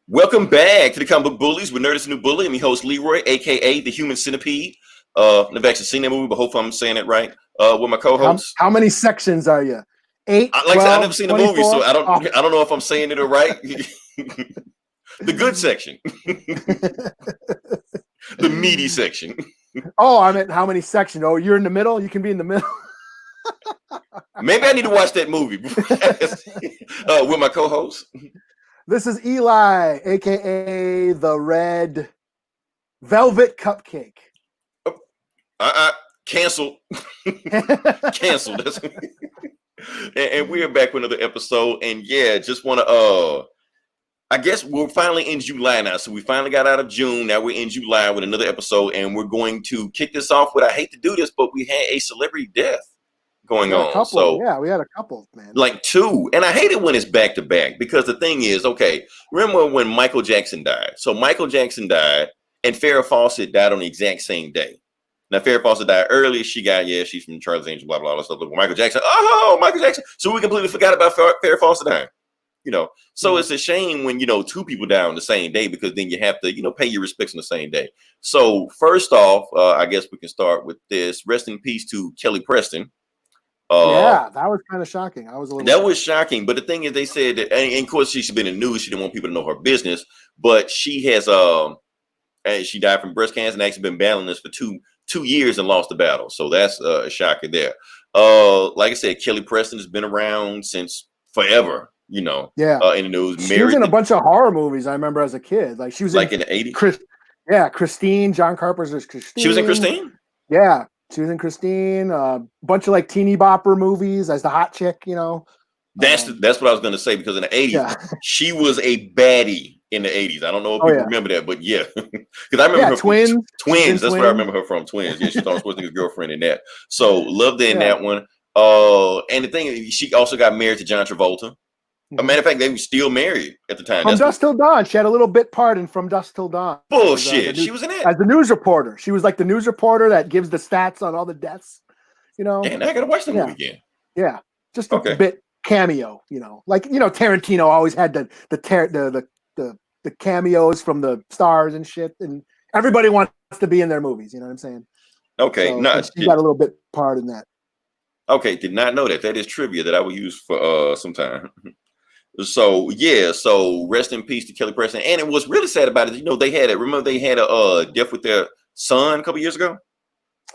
Welcome back to the Comic Book Bullies with Nerdist New Bully. I'm your host Leroy, aka the Human Centipede. Never actually seen that movie, but hopefully I'm saying it right. With my co-host. How many sections are you? 8, Like 12, I said, I've never seen 24? The movie, so I don't know if I'm saying it right. The good section, the meaty section. Oh, I meant how many sections? Oh, you're in the middle. You can be in the middle. Maybe I need to watch that movie with my co-host. This is Eli, aka the Red Velvet Cupcake. Canceled. Canceled. And we are back with another episode. And yeah, just want to I guess we're finally in July now. So we finally got out of June. Now we're in July with another episode, and we're going to kick this off with, I hate to do this, but we had a celebrity death going on. Couple. So yeah, we had a couple, man. Like 2. And I hate it when it's back to back, because the thing is, okay, remember when Michael Jackson died? So Michael Jackson died and Farrah Fawcett died on the exact same day. Now Farrah Fawcett died early. She's from Charlie's Angels, blah, blah, blah, stuff. Michael Jackson. Michael Jackson. So we completely forgot about Farrah Fawcett dying. So it's a shame when, 2 people die on the same day, because then you have to, pay your respects on the same day. So first off, I guess we can start with this. Rest in peace to Kelly Preston. Yeah, that was kind of shocking. That was shocking. But the thing is, they said that, and of course, she's been in the news. She didn't want people to know her business, but she has, she died from breast cancer and actually been battling this for two years and lost the battle. So that's a shocker there. Like I said, Kelly Preston has been around since forever. In the news. She was in a bunch of horror movies. I remember as a kid. Like she was in the 80s. Christine. John Carpenter's Christine. She was in Christine. Yeah, she was in Christine. A bunch of like teeny bopper movies as the hot chick. That's what I was going to say, because in the 80s she was a baddie in the 80s. I don't know if people remember that, but yeah, because I remember her Twins. From Twins. That's what I remember her from. Twins. Yeah, she's on Schwarzenegger's girlfriend in that. So loved her in that one. And the thing is, she also got married to John Travolta. A matter of fact, they were still married at the time. From Dusk Till Dawn. She had a little bit part in From Dusk Till Dawn. Bullshit. She was in it. As the news reporter. She was like the news reporter that gives the stats on all the deaths. Damn, I gotta watch the movie again. Yeah. Just a bit cameo, Like, Tarantino always had the cameos from the stars and shit. And everybody wants to be in their movies, you know what I'm saying? Okay. So she got a little bit part in that. Okay, did not know that. That is trivia that I will use for some time. So rest in peace to Kelly Preston. And it was really sad about it. They had a death with their son a couple years ago.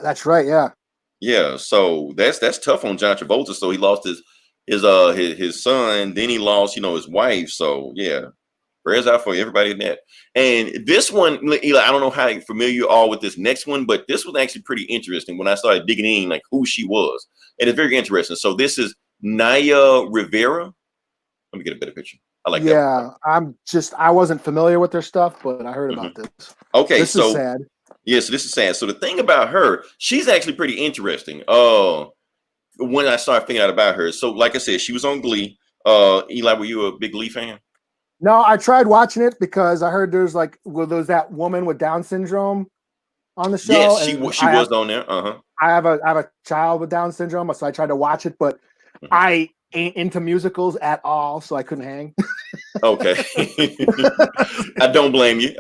That's right. Yeah. Yeah. So that's tough on John Travolta. So he lost his son, then he lost, his wife. So yeah, prayers out for everybody in that. And this one, Eli, I don't know how familiar you are with this next one, but this was actually pretty interesting when I started digging in, like who she was. And it's very interesting. So this is Naya Rivera. Let me get a better picture. I like that. Yeah, I wasn't familiar with their stuff, but I heard about this. Okay, this is sad. Yeah, so this is sad. So the thing about her, she's actually pretty interesting. When I started thinking out about her, so like I said, she was on Glee. Eli, were you a big Glee fan? No, I tried watching it because I heard there's that woman with Down syndrome on the show. Yes, she was on there. I have a child with Down syndrome, so I tried to watch it, but I ain't into musicals at all, so I couldn't hang. Okay. I don't blame you.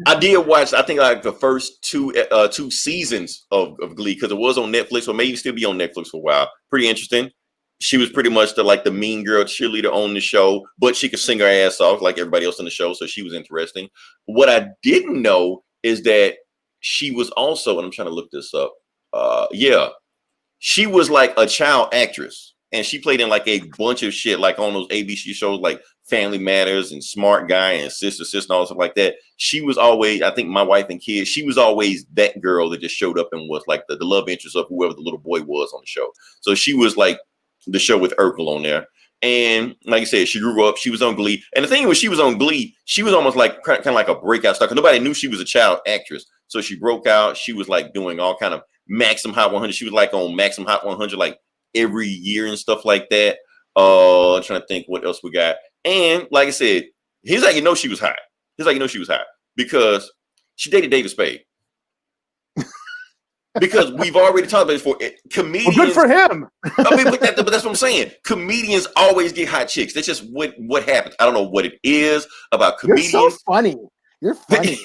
I did watch, I think, like the first two seasons of Glee, because it was on Netflix, or maybe still be on Netflix for a while. Pretty interesting. She was pretty much the mean girl cheerleader on the show, but she could sing her ass off like everybody else on the show, so she was interesting. What I didn't know is that she was also, and I'm trying to look this up, she was like a child actress. And she played in like a bunch of shit, like on those ABC shows like Family Matters and Smart Guy and Sister and all stuff like that. She was always, I think, My Wife and Kids. She was always that girl that just showed up and was like the love interest of whoever the little boy was on the show. So she was like the show with Urkel on there. And like I said, she grew up. She was on Glee. And the thing was, she was on Glee. She was almost like kind of like a breakout star. Nobody knew she was a child actress. So she broke out. She was like doing all kind of Maximum Hot 100. She was like on Maximum Hot 100 like every year and stuff like that. I'm trying to think what else we got. And like I said, here's how she was hot. Because she dated David Spade. because we've already talked about it before. Comedians, well, good for him. I mean, but that's what I'm saying. Comedians always get hot chicks. That's just what happens. I don't know what it is about comedians. You're so funny. You're funny.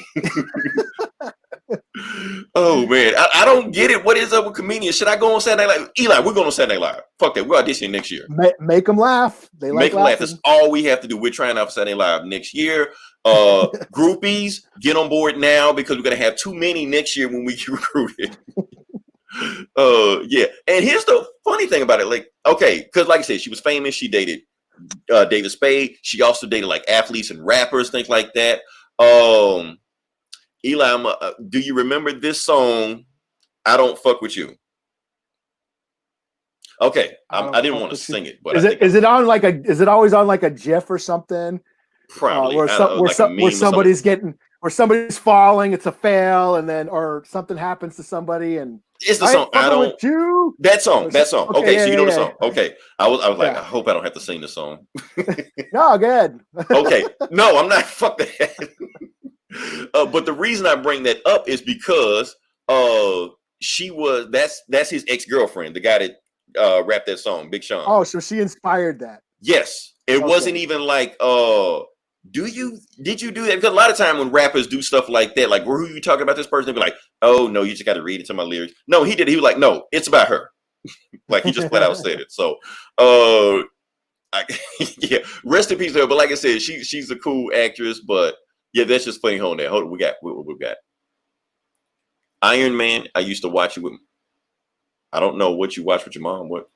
Oh man, I don't get it. What is up with comedians? Should I go on Saturday Night Live? Eli, we're going on Saturday Night Live. Fuck that. We're auditioning next year. Make them laugh. They make them laugh. That's all we have to do. We're trying out for Saturday Night Live next year. Groupies, get on board now because we're gonna have too many next year when we get recruited. Yeah. And here's the funny thing about it. Like, okay, because like I said, she was famous. She dated David Spade. She also dated like athletes and rappers, things like that. Eli, do you remember this song? I Don't Fuck With You. Okay, I didn't want to sing it, but is it on like a? Is it always on like a GIF or something? Probably where somebody's getting, or somebody's falling, it's a fail, and then or something happens to somebody, and it's the song. I don't. You. That song. Okay, so you know the song. Yeah. Okay, I was like, I hope I don't have to sing the song. No, good. Okay, no, I'm not. Fuck that. But the reason I bring that up is because that's his ex-girlfriend, the guy that rapped that song, Big Sean. Oh, so she inspired that. Yes. It wasn't even like did you do that? Because a lot of time when rappers do stuff like that, like, who are you talking about this person? They'd be like, oh no, you just got to read into my lyrics. No, he did. He was like, no, it's about her. Like, he just flat out said it. So yeah, rest in peace to her. But like I said, she's a cool actress, but yeah, that's just funny. Hold on, we got Iron Man. I used to watch it with. I don't know what you watched with your mom. What?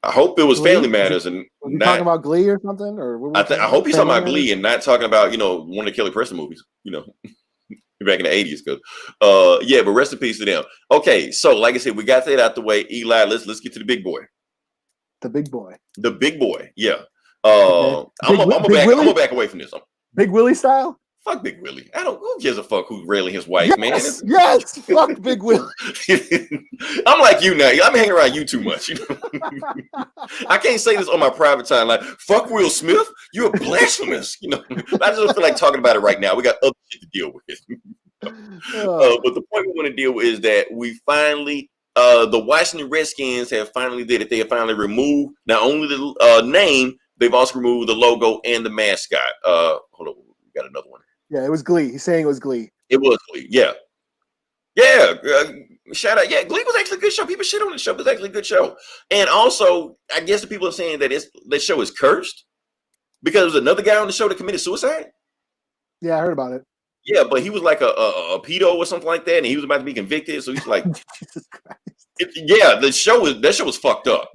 I hope it was Glee? Family Matters and not talking about Glee or something. Or I hope he's talking about Glee and not talking about one of the Kelly Preston movies. Back in the 80s. Because yeah, but rest in peace to them. Okay, so like I said, we got that out the way. Eli, let's get to the big boy. The big boy. The big boy. Yeah. Okay. I'm gonna back away from this. Big Willie style? Fuck Big Willie. Who gives a fuck who's railing his wife, man? Yes, fuck Big Willie. I'm like you now. I'm hanging around you too much. I can't say this on my private time. Like, fuck Will Smith. You're blasphemous. I just feel like talking about it right now. We got other shit to deal with. But the point we want to deal with is that we finally, the Washington Redskins have finally did it. They have finally removed not only the name, they've also removed the logo and the mascot. Hold on, we got another one. Yeah, it was Glee. He's saying it was Glee. It was Glee. Yeah. Yeah. Shout out. Yeah, Glee was actually a good show. People shit on the show, but it's actually a good show. And also, I guess the people are saying that that show is cursed because there was another guy on the show that committed suicide. Yeah, I heard about it. Yeah, but he was like a pedo or something like that, and he was about to be convicted. So he's like, Jesus Christ. That show was fucked up,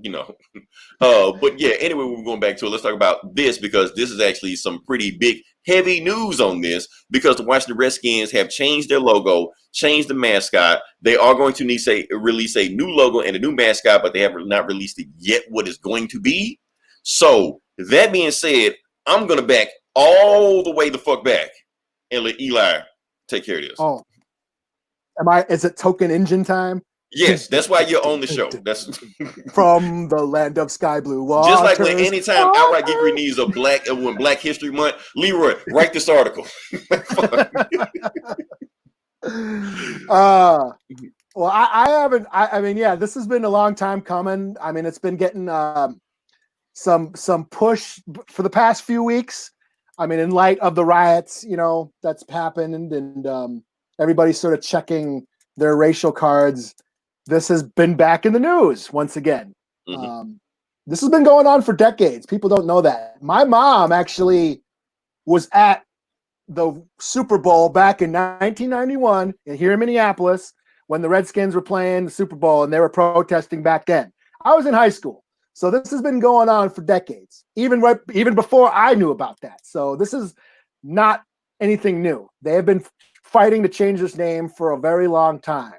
But yeah, anyway, we're going back to it. Let's talk about this because this is actually some pretty big, heavy news on this because the Washington Redskins have changed their logo, changed the mascot. They are going to release a new logo and a new mascot, but they have not released it yet what it's going to be. So that being said, I'm going to back all the way the fuck back and let Eli take care of this. Oh, is it token engine time? Yes, that's why you're on the show. That's from the land of sky blue waters. Just like when anytime Outright Geekery needs a when Black History Month, Leroy, write this article. Well, I haven't. I mean, yeah, this has been a long time coming. I mean, it's been getting some push for the past few weeks. I mean, in light of the riots, that's happened, and everybody's sort of checking their racial cards. This has been back in the news once again. Mm-hmm. This has been going on for decades. People don't know that. My mom actually was at the Super Bowl back in 1991 here in Minneapolis when the Redskins were playing the Super Bowl and they were protesting back then. I was in high school. So this has been going on for decades, even before I knew about that. So this is not anything new. They have been fighting to change this name for a very long time.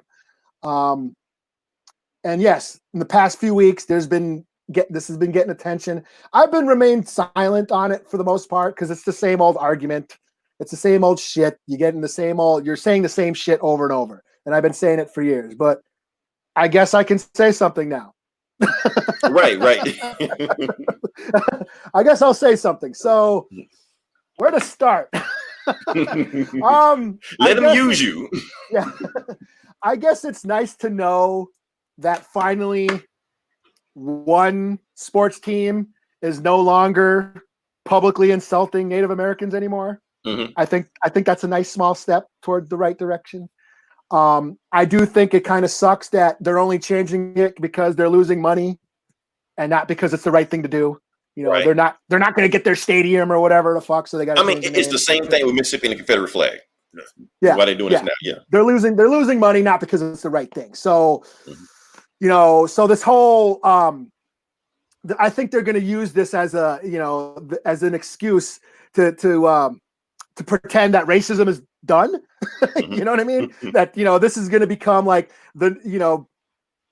And yes, in the past few weeks, this has been getting attention. I've been remained silent on it for the most part because it's the same old argument. It's the same old shit. You're saying the same shit over and over. And I've been saying it for years, but I guess I can say something now. Right. I guess I'll say something. So where to start? Let them use you. Yeah. I guess it's nice to know that finally one sports team is no longer publicly insulting Native Americans anymore. Mm-hmm. I think that's a nice small step toward the right direction. I do think it kind of sucks that they're only changing it because they're losing money and not because it's the right thing to do. You know, right. they're not going to get their stadium or whatever the fuck. So they got. I mean, it's the same thing with Mississippi and the Confederate flag. Yeah. Why they doing this now? Yeah. They're losing money, not because it's the right thing. So, you know, so this whole, I think they're going to use this as a, you know, as an excuse to pretend that racism is done. You know what I mean? That, you know, this is going to become like the, you know,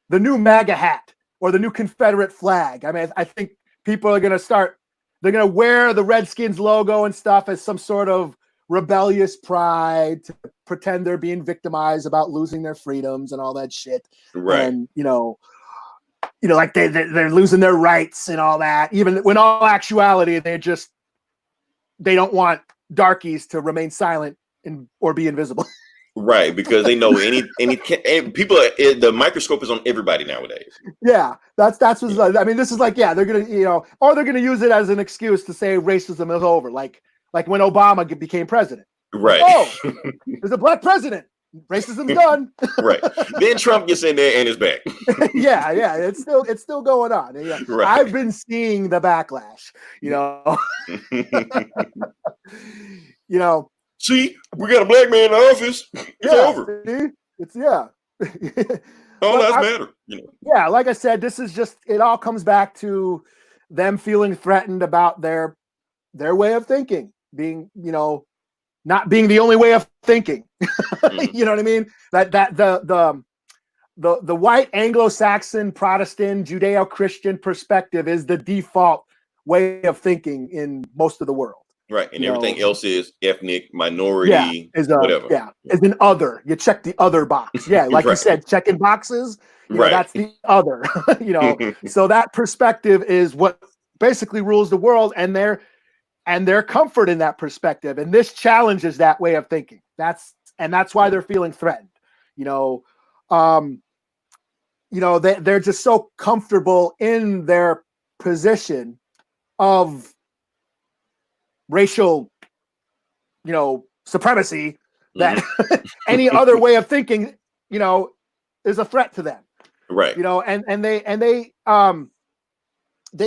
the new MAGA hat or the new Confederate flag. I mean, I think people are going to they're going to wear the Redskins logo and stuff as some sort of rebellious pride to pretend they're being victimized about losing their freedoms and all that shit. Right. And, you know, like they're losing their rights and all that, even when all actuality, they don't want darkies to remain silent or be invisible. Right, because they know any people. The microscope is on everybody nowadays. Yeah, that's what I mean. This is like, yeah, they're gonna, you know, or they're gonna use it as an excuse to say racism is over, like when Obama became president. Right. Oh, there's a black president. Racism's done. Right. Then Trump gets in there and is back. Yeah, it's still going on. Yeah. Right. I've been seeing the backlash. You know. You know. See, we got a black man in the office. It's over. See? It's All that matter. You know. Yeah, like I said, this is just, it all comes back to them feeling threatened about their way of thinking being, you know, not being the only way of thinking. You know what I mean? That the white Anglo-Saxon Protestant Judeo-Christian perspective is the default way of thinking in most of the world. Right, and everything else is ethnic, minority, whatever. Yeah, is an other. You check the other box. Yeah, like you said, checking boxes. You know, that's the other. You know, so that perspective is what basically rules the world, and their comfort in that perspective. And this challenges that way of thinking. That's why they're feeling threatened. You know, they're just so comfortable in their position of racial, you know, supremacy that any other way of thinking, you know, is a threat to them. Right. You know, and they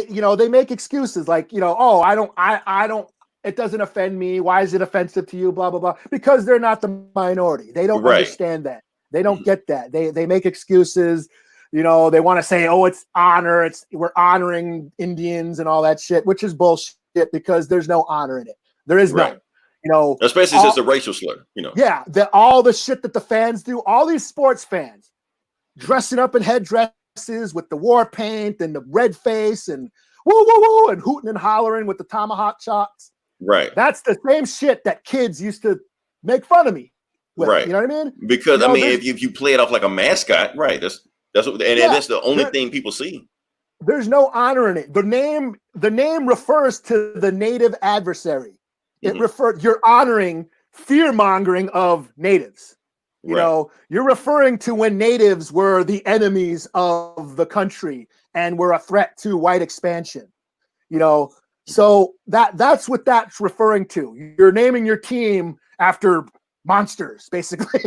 you know, they make excuses like, you know, oh, I don't, it doesn't offend me. Why is it offensive to you? Blah, blah, blah. Because they're not the minority. They don't understand that. They don't get that. They make excuses. You know, they want to say, oh, it's honor. We're honoring Indians and all that shit, which is bullshit because there's no honor in it. There is none. You know, especially since it's a racial slur, you know. Yeah, all the shit that the fans do, all these sports fans dressing up in headdresses with the war paint and the red face and woo woo woo and hooting and hollering with the tomahawk chops. Right. That's the same shit that kids used to make fun of me with. Right. You know what I mean? Because you know, I mean, if you play it off like a mascot, right? That's what, and that's the only thing people see. There's no honor in it. The name refers to the native adversary. It you're honoring fear-mongering of natives. You know, you're referring to when natives were the enemies of the country and were a threat to white expansion. You know, so that's what that's referring to. You're naming your team after monsters, basically,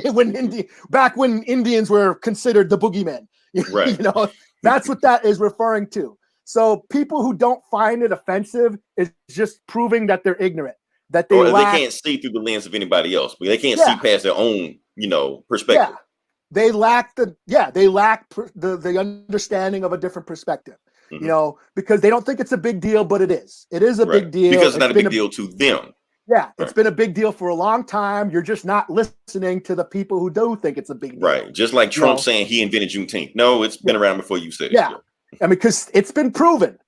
back when Indians were considered the boogeymen. Right. You know, that's what that is referring to. So people who don't find it offensive is just proving that they're ignorant, that they can't see through the lens of anybody else, but they can't see past their own, you know, perspective. Yeah. They lack the understanding of a different perspective, you know, because they don't think it's a big deal, but it is. It is a big deal. Because it's not a big deal to them. Yeah, it's been a big deal for a long time. You're just not listening to the people who do think it's a big deal. Right. Just like Trump saying he invented Juneteenth. No, it's been around before you said it. Yeah. I mean, because it's been proven.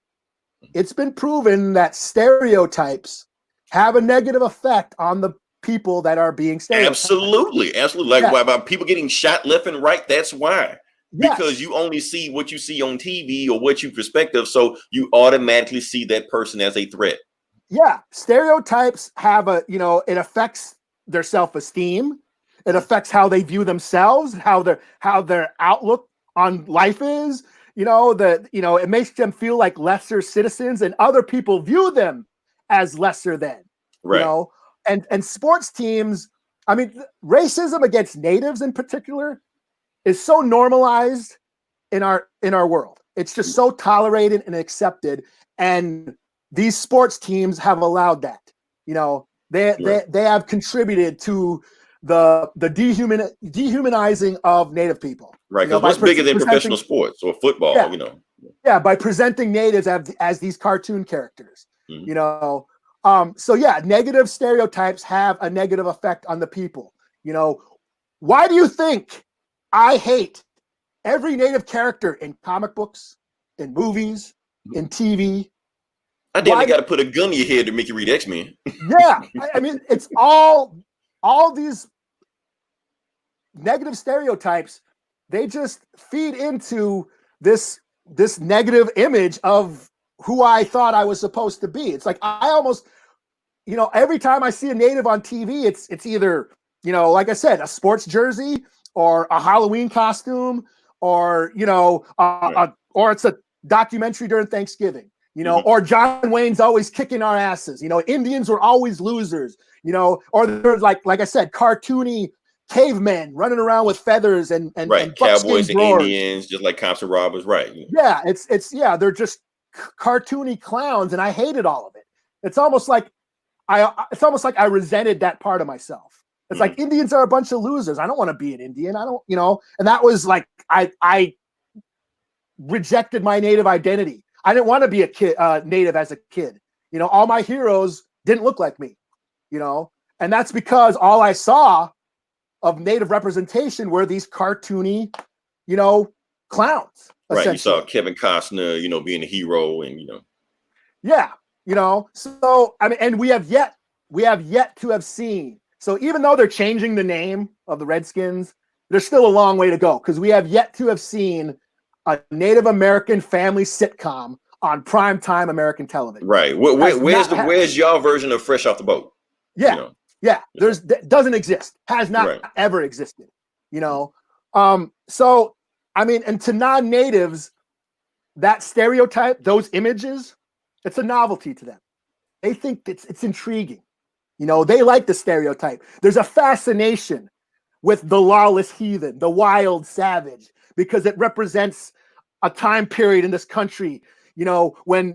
It's been proven that stereotypes have a negative effect on the people that are being stereotyped. Absolutely. Like why about people getting shot left and right? That's why. Because you only see what you see on TV or what you perspective. So you automatically see that person as a threat. Yeah, stereotypes have it affects their self-esteem. It affects how they view themselves, how their outlook on life is. It makes them feel like lesser citizens, and other people view them as lesser than. Right. And sports teams. I mean, racism against natives in particular is so normalized in our world. It's just so tolerated and accepted, and these sports teams have allowed that. They have contributed to the dehumanizing of Native people. Right, because what's bigger than professional sports or football? Yeah, yeah, by presenting natives as these cartoon characters. Mm-hmm. So yeah, negative stereotypes have a negative effect on the people. Why do you think I hate every native character in comic books, in movies, in TV? I damn, they got to put a gun in your head to make you read X-Men. Yeah, I mean, it's all these negative stereotypes. They just feed into this negative image of who I thought I was supposed to be. It's like I almost, every time I see a native on TV, it's either, like I said, a sports jersey or a Halloween costume, or or it's a documentary during Thanksgiving. Or John Wayne's always kicking our asses. Indians were always losers. Or there's like I said, cartoony cavemen running around with feathers and cowboys and drawers. Indians, just like cops and robbers, right? Yeah, they're just cartoony clowns, and I hated all of it. It's almost like I resented that part of myself. It's like Indians are a bunch of losers. I don't want to be an Indian. I don't, and that was like I rejected my native identity. I didn't want to be a native as a kid. All my heroes didn't look like me, and that's because all I saw of native representation were these cartoony, clowns. Right. You saw Kevin Costner, being a hero, and Yeah. So I mean, and we have yet to have seen. So even though they're changing the name of the Redskins, there's still a long way to go, because we have yet to have seen a Native American family sitcom on primetime American television. Right. Where's your version of Fresh Off the Boat? Yeah. Yeah. Doesn't exist. Has not ever existed. So I mean, and to non-natives, that stereotype, those images, it's a novelty to them. They think it's intriguing. They like the stereotype. There's a fascination with the lawless heathen, the wild savage, because it represents a time period in this country, when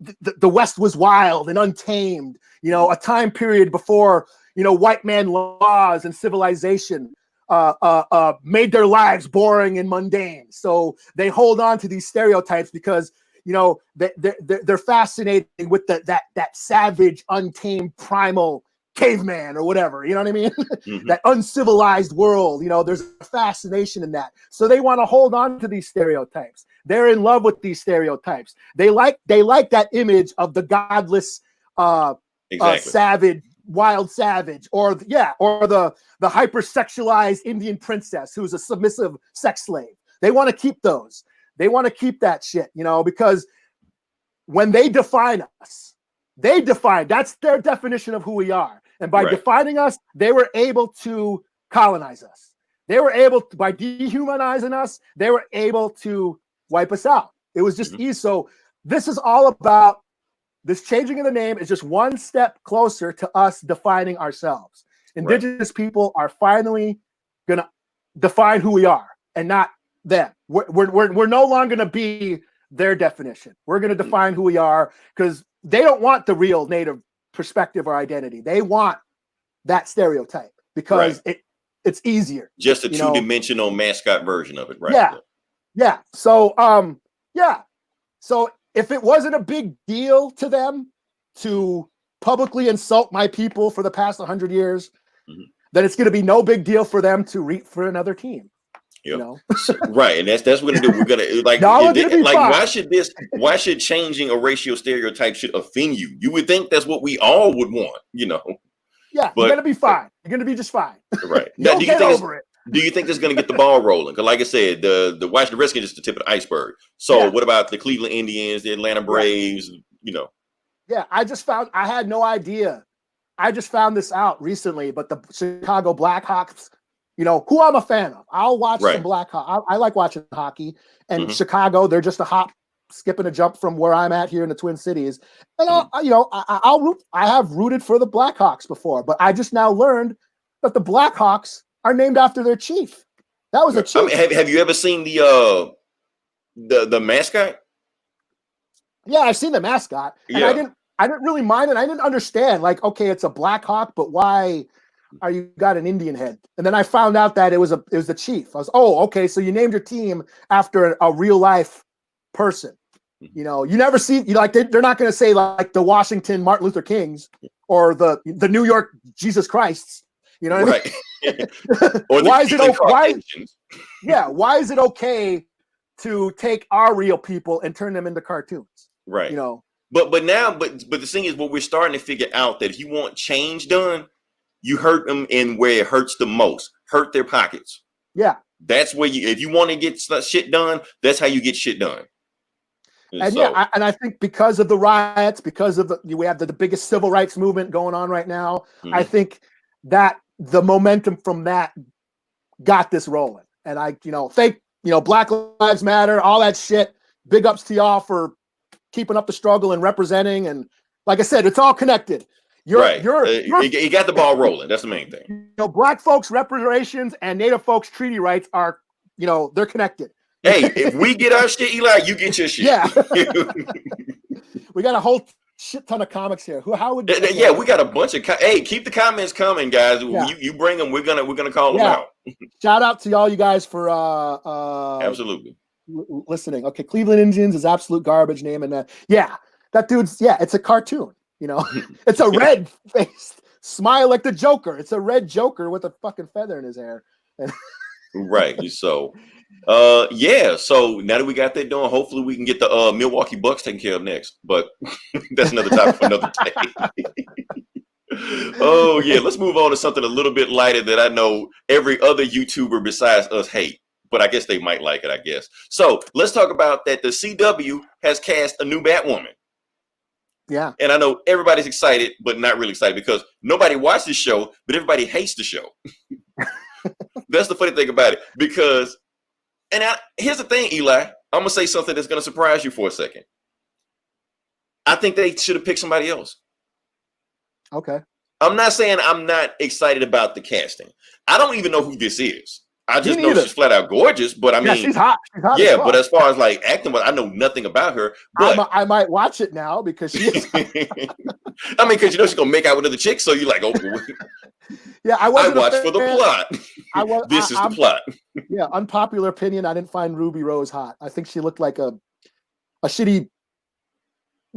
the West was wild and untamed, a time period before, white man laws and civilization made their lives boring and mundane. So they hold on to these stereotypes because, they're fascinated with that savage, untamed, primal caveman or whatever, you know what I mean? Mm-hmm. That uncivilized world, there's a fascination in that. So they want to hold on to these stereotypes. They're in love with these stereotypes. They like that image of the godless, savage, wild savage, or the hypersexualized Indian princess who's a submissive sex slave. They want to keep those. They want to keep that shit, because when they define us, that's their definition of who we are. And by defining us, they were able to colonize us. They were able to, by dehumanizing us, they were able to wipe us out. It was just easy. So this is all about, this changing of the name is just one step closer to us defining ourselves. Indigenous people are finally going to define who we are and not them. We're no longer going to be their definition. We're going to define who we are, because they don't want the real native perspective or identity. They want that stereotype because it's easier. Just a two-dimensional mascot version of it, right? Yeah. Yeah. So So if it wasn't a big deal to them to publicly insult my people for the past 100 years, then it's going to be no big deal for them to root for another team. Yep. Right, and that's what we're gonna do. We're gonna why should changing a racial stereotype should offend you? You would think that's what we all would want, Yeah, but you're gonna be fine. You're gonna be just fine. Right. Now, do you think this is gonna get the ball rolling? Because like I said, the Washington Redskins is the tip of the iceberg. So what about the Cleveland Indians, the Atlanta Braves? Yeah, I had no idea. I just found this out recently, but the Chicago Blackhawks, who I'm a fan of. I'll watch some Blackhawks. I like watching hockey. And Chicago, they're just a hop, skip, and a jump from where I'm at here in the Twin Cities. And I have rooted for the Blackhawks before, but I just now learned that the Blackhawks are named after their chief. That was a chief. I mean, have you ever seen the mascot? Yeah, I've seen the mascot, and I didn't really mind it. I didn't understand, like, okay, it's a Black Hawk, but why are you got an Indian head? And then I found out that it was the chief. I was, okay, so you named your team after a real life person. You never see, like, they're not going to say like the Washington Martin Luther Kings or the New York Jesus Christs. You know what I mean? Or why is it okay to take our real people and turn them into cartoons? Right. But the thing is, what we're starting to figure out, that if you want change done, you hurt them in where it hurts the most. Hurt their pockets. Yeah. That's where if you want to get shit done, that's how you get shit done. And I think because of the riots, because of we have the biggest civil rights movement going on right now, I think that the momentum from that got this rolling. And thank Black Lives Matter, all that shit. Big ups to y'all for keeping up the struggle and representing. And like I said, it's all connected. You got the ball rolling. That's the main thing. Black folks reparations and Native folks treaty rights are, they're connected. Hey, if we get our shit, Eli, you get your shit. Yeah. We got a whole shit ton of comics here. We got a bunch of hey, keep the comments coming, guys. Yeah. You bring them, we're gonna call them out. Shout out to y'all, you guys, for absolutely listening. Okay, Cleveland Indians is absolute garbage name, and that dude's it's a cartoon. It's a red faced smile like the Joker. It's a red Joker with a fucking feather in his hair. Right. So so now that we got that done, hopefully we can get the Milwaukee Bucks taken care of next. But that's another topic for another day. Oh yeah, let's move on to something a little bit lighter that I know every other YouTuber besides us hate, but I guess they might like it, I guess. So let's talk about that. The CW has cast a new Batwoman. Yeah. And I know everybody's excited, but not really excited because nobody watched the show, but everybody hates the show. That's the funny thing about it. Because, here's the thing, Eli. I'm going to say something that's going to surprise you for a second. I think they should have picked somebody else. Okay. I'm not saying I'm not excited about the casting. I don't even know who this is. I just know she's flat out gorgeous, but I mean, she's hot. Yeah, but as far as like acting, I know nothing about her. But I might watch it now because she is. I mean, because she's gonna make out with other chicks, so you're like, oh. Yeah, I watched for the plot. This is the plot. Yeah, unpopular opinion. I didn't find Ruby Rose hot. I think she looked like a shitty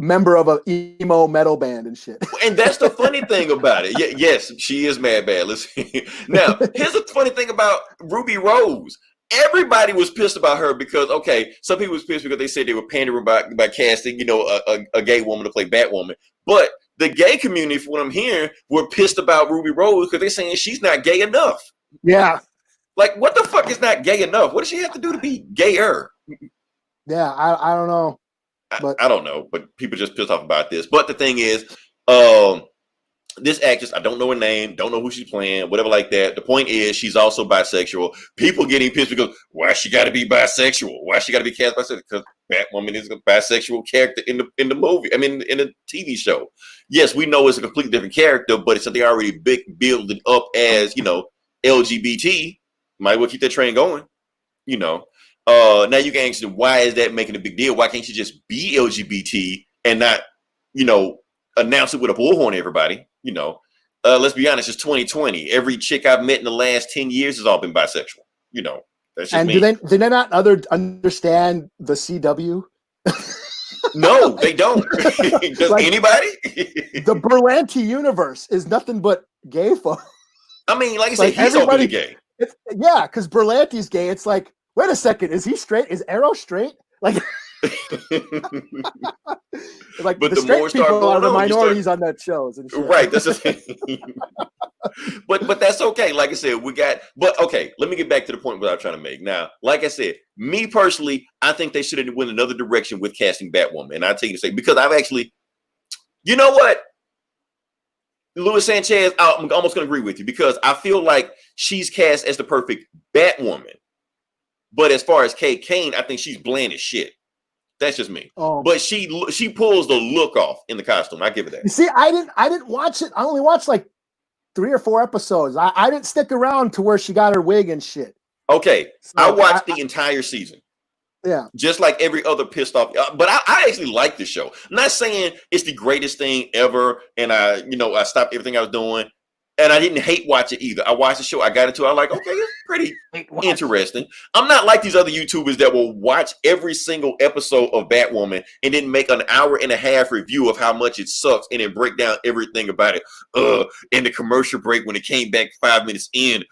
member of an emo metal band and shit. And that's the funny thing about it. Yes, she is mad bad. Listen. Now, here's the funny thing about Ruby Rose. Everybody was pissed about her because, some people was pissed because they said they were pandering by casting, a gay woman to play Batwoman. But the gay community, from what I'm hearing, were pissed about Ruby Rose because they're saying she's not gay enough. Yeah. Like, what the fuck is not gay enough? What does she have to do to be gayer? Yeah, I don't know. But I don't know, but people just pissed off about this. But the thing is, this actress, I don't know her name, don't know who she's playing, whatever like that. The point is, she's also bisexual. People getting pissed because why she got to be bisexual? Why she got to be cast bisexual? Because Batwoman is a bisexual character in the movie. I mean, in the TV show. Yes, we know it's a completely different character, but it's something already building up as LGBT. Might as well keep that train going. Now you can ask, why is that making a big deal? Why can't you just be LGBT and not, announce it with a bullhorn to everybody? Let's be honest, it's 2020. Every chick I've met in the last 10 years has all been bisexual. That's just and me. Do they not understand the CW? No, they don't. Does anybody? The Berlanti universe is nothing but gay folk. I mean, like I said, he's openly gay. Because Berlanti's gay. It's like, wait a second, is he straight? Is Arrow straight? Like, like but the straight people are the minorities on that shows and shit. Right. That's the thing. but that's okay. Like I said, let me get back to the point what I'm trying to make. Now, like I said, me personally, I think they should have went another direction with casting Batwoman. And I'll tell you to say, because You know what? Louis Sanchez, I'm almost going to agree with you because I feel like she's cast as the perfect Batwoman. But as far as Kate Kane, I think she's bland as shit. That's just me. But she pulls the look off in the costume. I give it that. You see, I didn't watch it. I only watched like 3 or 4 episodes. I didn't stick around to where she got her wig and shit. Okay, so I watched the entire season. Yeah, just like every other pissed off. But I actually like this show. I'm not saying it's the greatest thing ever, and I stopped everything I was doing, and I didn't hate watch it either. I watched the show. I got into it. I was like, okay, it's pretty interesting. I'm not like these other YouTubers that will watch every single episode of Batwoman and then make an 1.5-hour review of how much it sucks and then break down everything about it. In the commercial break when it came back 5 minutes in,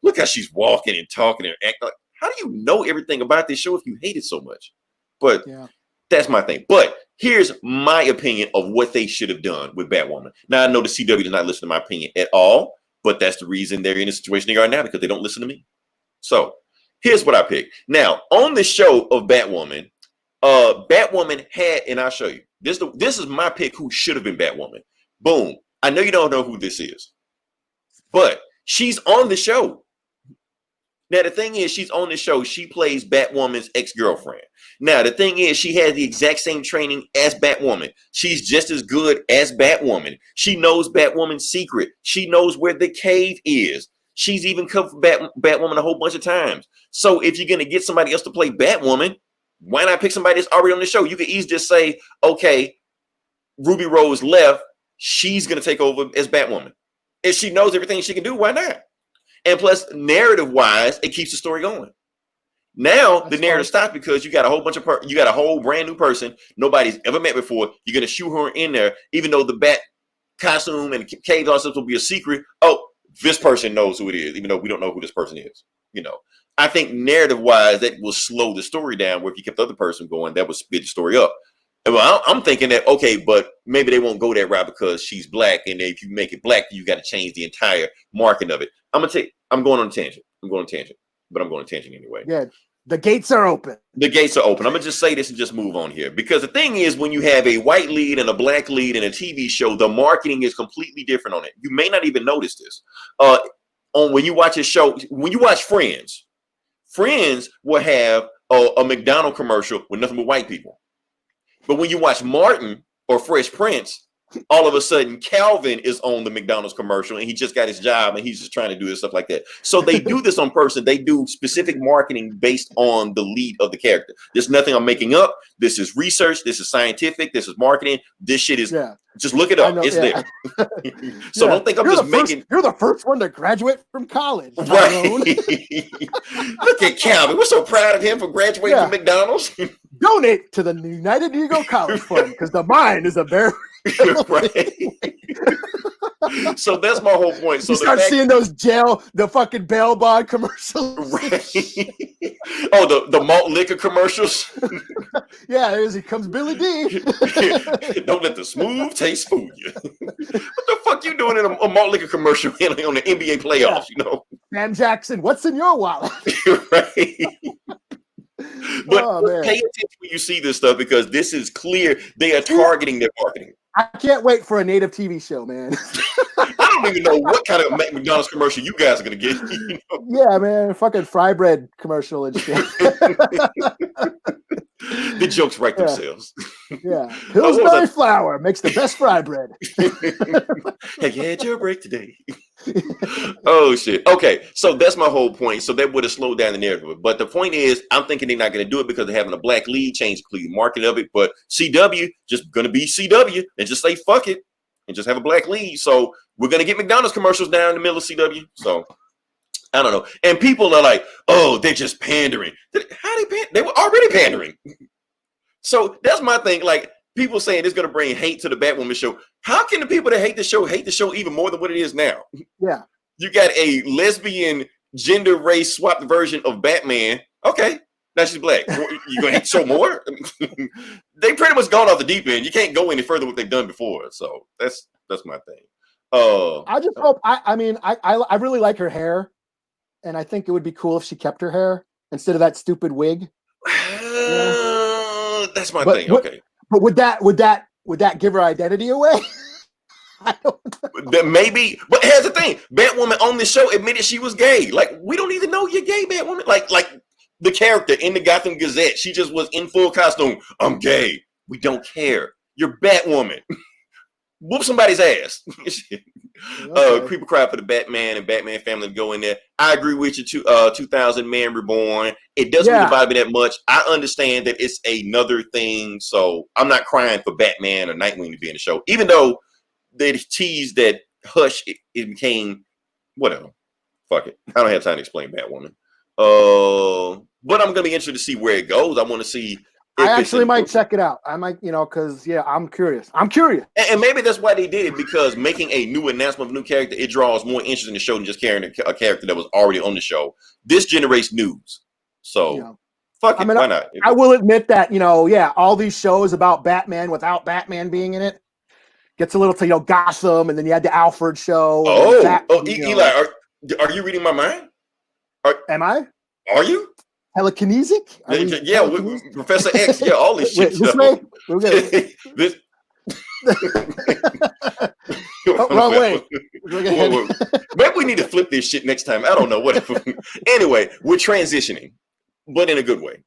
look how she's walking and talking and acting like. How do you know everything about this show if you hate it so much? But that's my thing. But here's my opinion of what they should have done with Batwoman. Now, I know the CW does not listen to my opinion at all, but that's the reason they're in the situation they are now, because they don't listen to me. So here's what I picked. Now, on the show of Batwoman, Batwoman had, and I'll show you, this is my pick who should have been Batwoman. Boom. I know you don't know who this is, but she's on the show. Now, the thing is, she's on the show. She plays Batwoman's ex-girlfriend. Now, the thing is, she has the exact same training as Batwoman. She's just as good as Batwoman. She knows Batwoman's secret. She knows where the cave is. She's even covered Batwoman a whole bunch of times. So if you're going to get somebody else to play Batwoman, why not pick somebody that's already on the show? You could easily just say, okay, Ruby Rose left. She's going to take over as Batwoman. If she knows everything she can do, why not? And plus, narrative-wise, it keeps the story going. Now the narrative stops because you got a whole bunch of you got a whole brand new person nobody's ever met before. You're gonna shoot her in there, even though the bat costume and cave all stuff will be a secret. Oh, this person knows who it is, even though we don't know who this person is. I think narrative-wise, that will slow the story down. Where if you kept the other person going, that would speed the story up. Well, I'm thinking that, okay, but maybe they won't go that route because she's black, and if you make it black, you got to change the entire marking of it. I'm going on a tangent. But I'm going on a tangent anyway. Yeah, the gates are open. The gates are open. I'm gonna just say this and just move on here, because the thing is, when you have a white lead and a black lead in a TV show, the marketing is completely different on it. You may not even notice this. When you watch a show, when you watch Friends will have a McDonald's commercial with nothing but white people. But when you watch Martin or Fresh Prince, all of a sudden Calvin is on the McDonald's commercial and he just got his job and he's just trying to do this stuff like that. So they do this on purpose. They do specific marketing based on the lead of the character. There's nothing I'm making up. This is research. This is scientific. This is marketing. This shit is just look it up. It's there. So don't think I'm just making. You're the first one to graduate from college. Right. Look at Calvin. We're so proud of him for graduating from McDonald's. Donate to the United Negro College Fund because the mind is a very right. So that's my whole point. So you start seeing the fucking bail bond commercials. Right. Oh, the malt liquor commercials. Yeah, here comes Billy D. Don't let the smooth taste fool you. What the fuck you doing in a malt liquor commercial on the NBA playoffs? Sam Jackson, what's in your wallet? Right. But pay attention when you see this stuff, because this is clear they are targeting their marketing. I can't wait for a native TV show, man. I don't even know what kind of McDonald's commercial you guys are gonna get. Yeah, man, fucking fry bread commercial and shit. The jokes write themselves. Yeah, Pillsbury flour makes the best fry bread. Have you had your break today? Oh shit. Okay, so that's my whole point. So that would have slowed down the narrative. But the point is, I'm thinking they're not going to do it because they're having a black lead, change the market of it. But CW just going to be CW and just say fuck it and just have a black lead. So we're going to get McDonald's commercials down in the middle of CW. So I don't know. And people are like, oh, they're just pandering. How they were already pandering. So that's my thing. Like, people saying it's going to bring hate to the Batwoman show. How can the people that hate the show even more than what it is now? Yeah. You got a lesbian gender race swapped version of Batman. Okay. Now she's black. You going to hate the show more? They pretty much gone off the deep end. You can't go any further what they've done before. So that's my thing. I just hope, I really like her hair. And I think it would be cool if she kept her hair instead of that stupid wig. That's my thing. Okay. But would would that give her identity away? I don't know. Maybe, but here's the thing: Batwoman on the show admitted she was gay. Like, we don't even know you're gay, Batwoman. Like the character in the Gotham Gazette, she just was in full costume. I'm gay. We don't care. You're Batwoman. Whoop somebody's ass. Okay. People cry for the Batman and Batman family to go in there. I agree with you. 2000 Man Reborn. It doesn't really bother me that much. I understand that it's another thing, so I'm not crying for Batman or Nightwing to be in the show, even though they teased that Hush, it became whatever. Fuck it. I don't have time to explain Batwoman. But I'm gonna be interested to see where it goes. I want to see. I actually might check it out. I might, because I'm curious. And maybe that's why they did it, because making a new announcement of a new character, it draws more interest in the show than just carrying a character that was already on the show. This generates news. So fuck it. Why not? I will admit that, all these shows about Batman without Batman being in it gets a little to, Gotham, and then you had the Alfred show. Eli, are you reading my mind? Am I? Are you? Telekinesic? Professor X, all this shit. This wrong way. Maybe we need to flip this shit next time. I don't know. Whatever. Anyway, we're transitioning, but in a good way.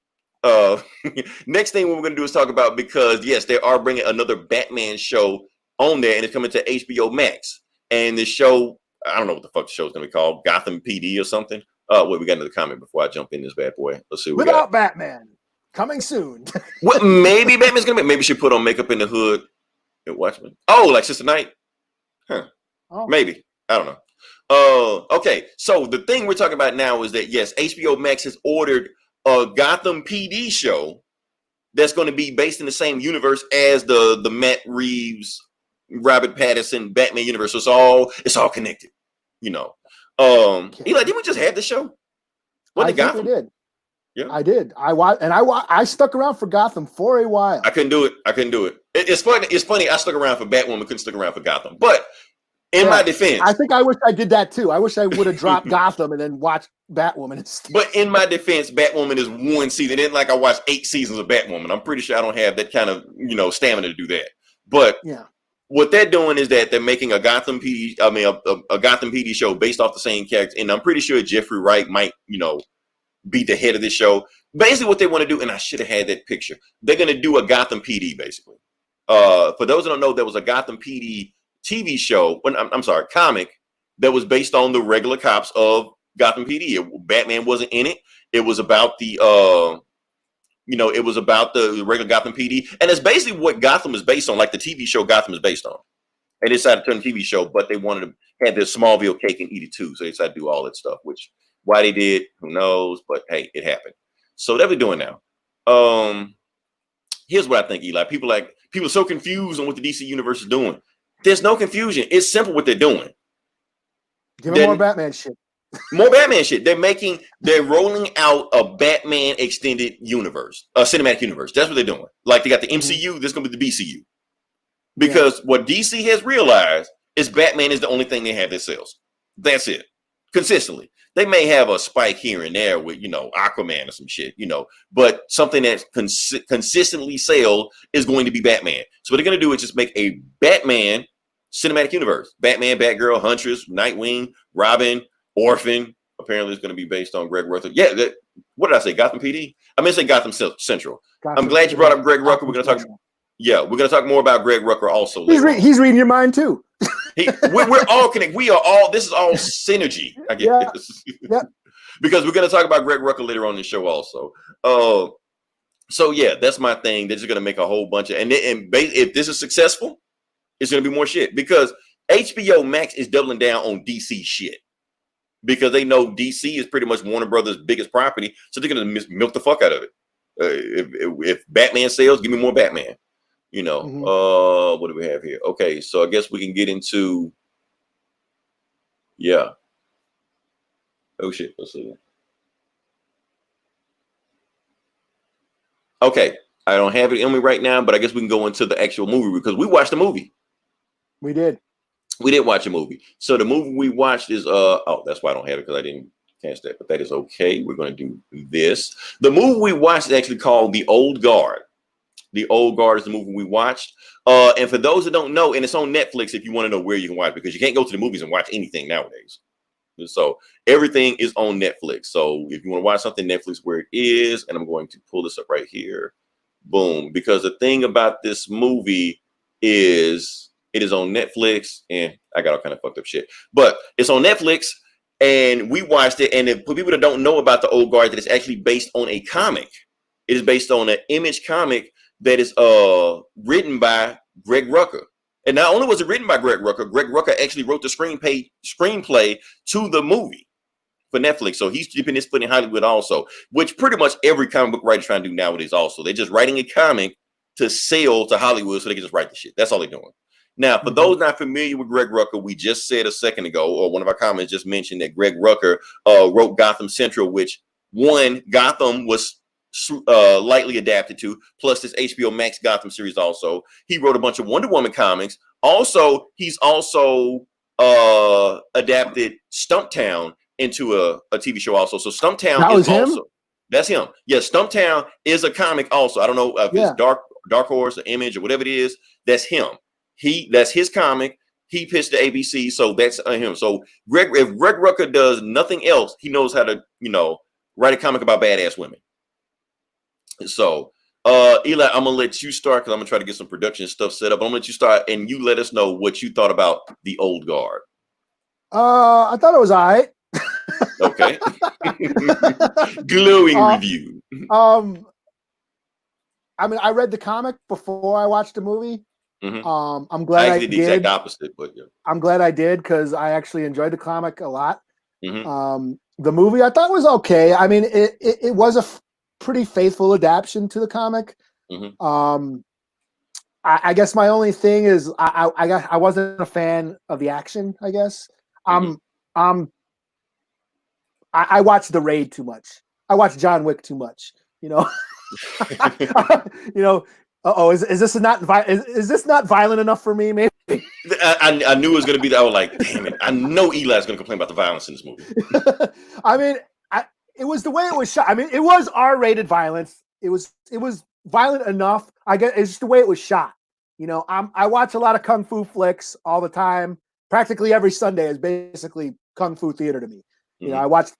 Next thing we're going to do is talk about, because yes, they are bringing another Batman show on there, and it's coming to HBO Max. And the show, I don't know what the fuck the show is going to be called, Gotham PD or something. Wait, we got another comment before I jump in this bad boy. Let's see. Without Batman, coming soon. What? Maybe Batman's gonna be. Maybe she put on makeup in the hood and Watchmen. Oh, like Sister Night? Huh? Oh. Maybe. I don't know. Okay. So the thing we're talking about now is that yes, HBO Max has ordered a Gotham PD show that's going to be based in the same universe as the Matt Reeves, Robert Pattinson Batman universe. So it's all connected. Eli, did we just have the show? I think we did. Yeah, I did. I stuck around for Gotham for a while. I couldn't do it. It's funny. It's funny. I stuck around for Batwoman, couldn't stick around for Gotham. But in my defense, I think I wish I did that too. I wish I would have dropped Gotham and then watched Batwoman instead. But in my defense, Batwoman is one season. It isn't like I watched 8 seasons of Batwoman. I'm pretty sure I don't have that kind of stamina to do that. But what they're doing is that they're making a Gotham PD. I mean, a Gotham PD show based off the same character, and I'm pretty sure Jeffrey Wright might, be the head of this show. Basically, what they want to do, and I should have had that picture. They're going to do a Gotham PD, basically. For those who don't know, there was a Gotham PD TV show. I'm sorry, comic that was based on the regular cops of Gotham PD. Batman wasn't in it. It was about the it was about the regular Gotham PD. And it's basically what Gotham is based on, like the TV show Gotham is based on. And they decided to turn the TV show, but they wanted to have their Smallville cake and eat it too. So they decided to do all that stuff, which why they did, who knows? But hey, it happened. So that's what we're doing now. Here's what I think, Eli. People are so confused on what the DC universe is doing. There's no confusion. It's simple what they're doing. Give them more Batman shit. More Batman shit. They're rolling out a Batman extended universe, a cinematic universe. That's what they're doing. Like they got the MCU, this is going to be the BCU. Because what DC has realized is Batman is the only thing they have that sells. That's it. Consistently. They may have a spike here and there with, Aquaman or some shit, but something that consistently sells is going to be Batman. So what they're going to do is just make a Batman cinematic universe. Batman, Batgirl, Huntress, Nightwing, Robin, Orphan. Apparently it's going to be based on Greg Rucka. Yeah, what did I say? Gotham PD? I meant to say Gotham Central. I'm glad you brought up Greg Rucka. We're going to talk. Yeah, we're going to talk more about Greg Rucka also. He's reading your mind too. We're all connected. We are all. This is all synergy. I guess. Yeah. Because we're going to talk about Greg Rucka later on in the show also. So yeah, that's my thing. They're just going to make a whole bunch of, and if this is successful, it's going to be more shit, because HBO Max is doubling down on DC shit. Because they know DC is pretty much Warner Brothers' biggest property, so they're gonna milk the fuck out of it. If Batman sells, give me more Batman. What do we have here? Okay, so I guess we can get into, oh shit, let's see. Okay, I don't have it in me right now, but I guess we can go into the actual movie, because we watched the movie. We did watch a movie. So the movie we watched is that's why I don't have it, because I didn't catch that, but that is okay. We're going to do this. The movie we watched is actually called The Old Guard. The Old Guard is the movie we watched. And for those that don't know, and it's on Netflix if you want to know where you can watch, because you can't go to the movies and watch anything nowadays. So everything is on Netflix. So if you want to watch something, Netflix where it is, and I'm going to pull this up right here. Boom. Because the thing about this movie is it is on Netflix, and I got all kind of fucked up shit, but it's on Netflix, and we watched it. And for people that don't know about the Old Guard, that it's actually based on a comic. It is based on an Image comic that is written by Greg Rucka. And not only was it written by Greg Rucka actually wrote the screenplay to the movie for Netflix. So he's dipping his foot in Hollywood also, which pretty much every comic book writer is trying to do nowadays also. They're just writing a comic to sell to Hollywood so they can just write the shit. That's all they're doing. Now, for those not familiar with Greg Rucka, we just said a second ago, or one of our comments just mentioned that Greg Rucka wrote Gotham Central, which Gotham was lightly adapted to, plus this HBO Max Gotham series also. He wrote a bunch of Wonder Woman comics. Also, he's also adapted Stumptown into a TV show also. So Stumptown is also him? That's him. Yeah, Stumptown is a comic also. I don't know if it's Dark Horse or Image or whatever it is. That's him. That's his comic. He pitched to ABC, so that's him. So if Greg Rucka does nothing else, he knows how to, write a comic about badass women. So, Eli, I'm gonna let you start because I'm gonna try to get some production stuff set up. I'm gonna let you start, and you let us know what you thought about the Old Guard. I thought it was all right. Okay. Glowing review. I mean, I read the comic before I watched the movie. Mm-hmm. I'm glad I did. The exact opposite, but yeah. I'm glad I did because I actually enjoyed the comic a lot. Mm-hmm. The movie I thought was okay. I mean, it was a pretty faithful adaptation to the comic. Mm-hmm. I guess my only thing is I wasn't a fan of the action. I guess I watched The Raid too much. I watched John Wick too much. Is this not violent enough for me? Maybe I knew it was going to be that. I was like, damn it! I know Eli's going to complain about the violence in this movie. I mean, it was the way it was shot. I mean, it was R-rated violence. It was violent enough. I guess it's just the way it was shot. I watch a lot of kung fu flicks all the time. Practically every Sunday is basically kung fu theater to me. I watch a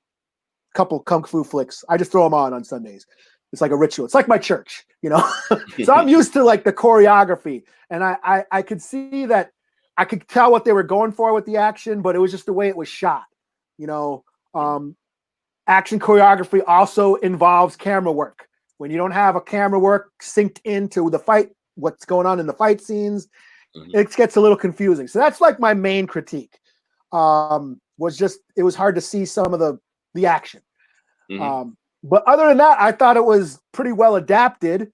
couple kung fu flicks. I just throw them on Sundays. It's like a ritual. It's like my church, So I'm used to like the choreography, and I could see that. I could tell what they were going for with the action, but it was just the way it was shot. Action choreography also involves camera work. When you don't have a camera work synced into the fight, what's going on in the fight scenes, it gets a little confusing. So that's like my main critique. Was just it was hard to see some of the action. But other than that, I thought it was pretty well adapted.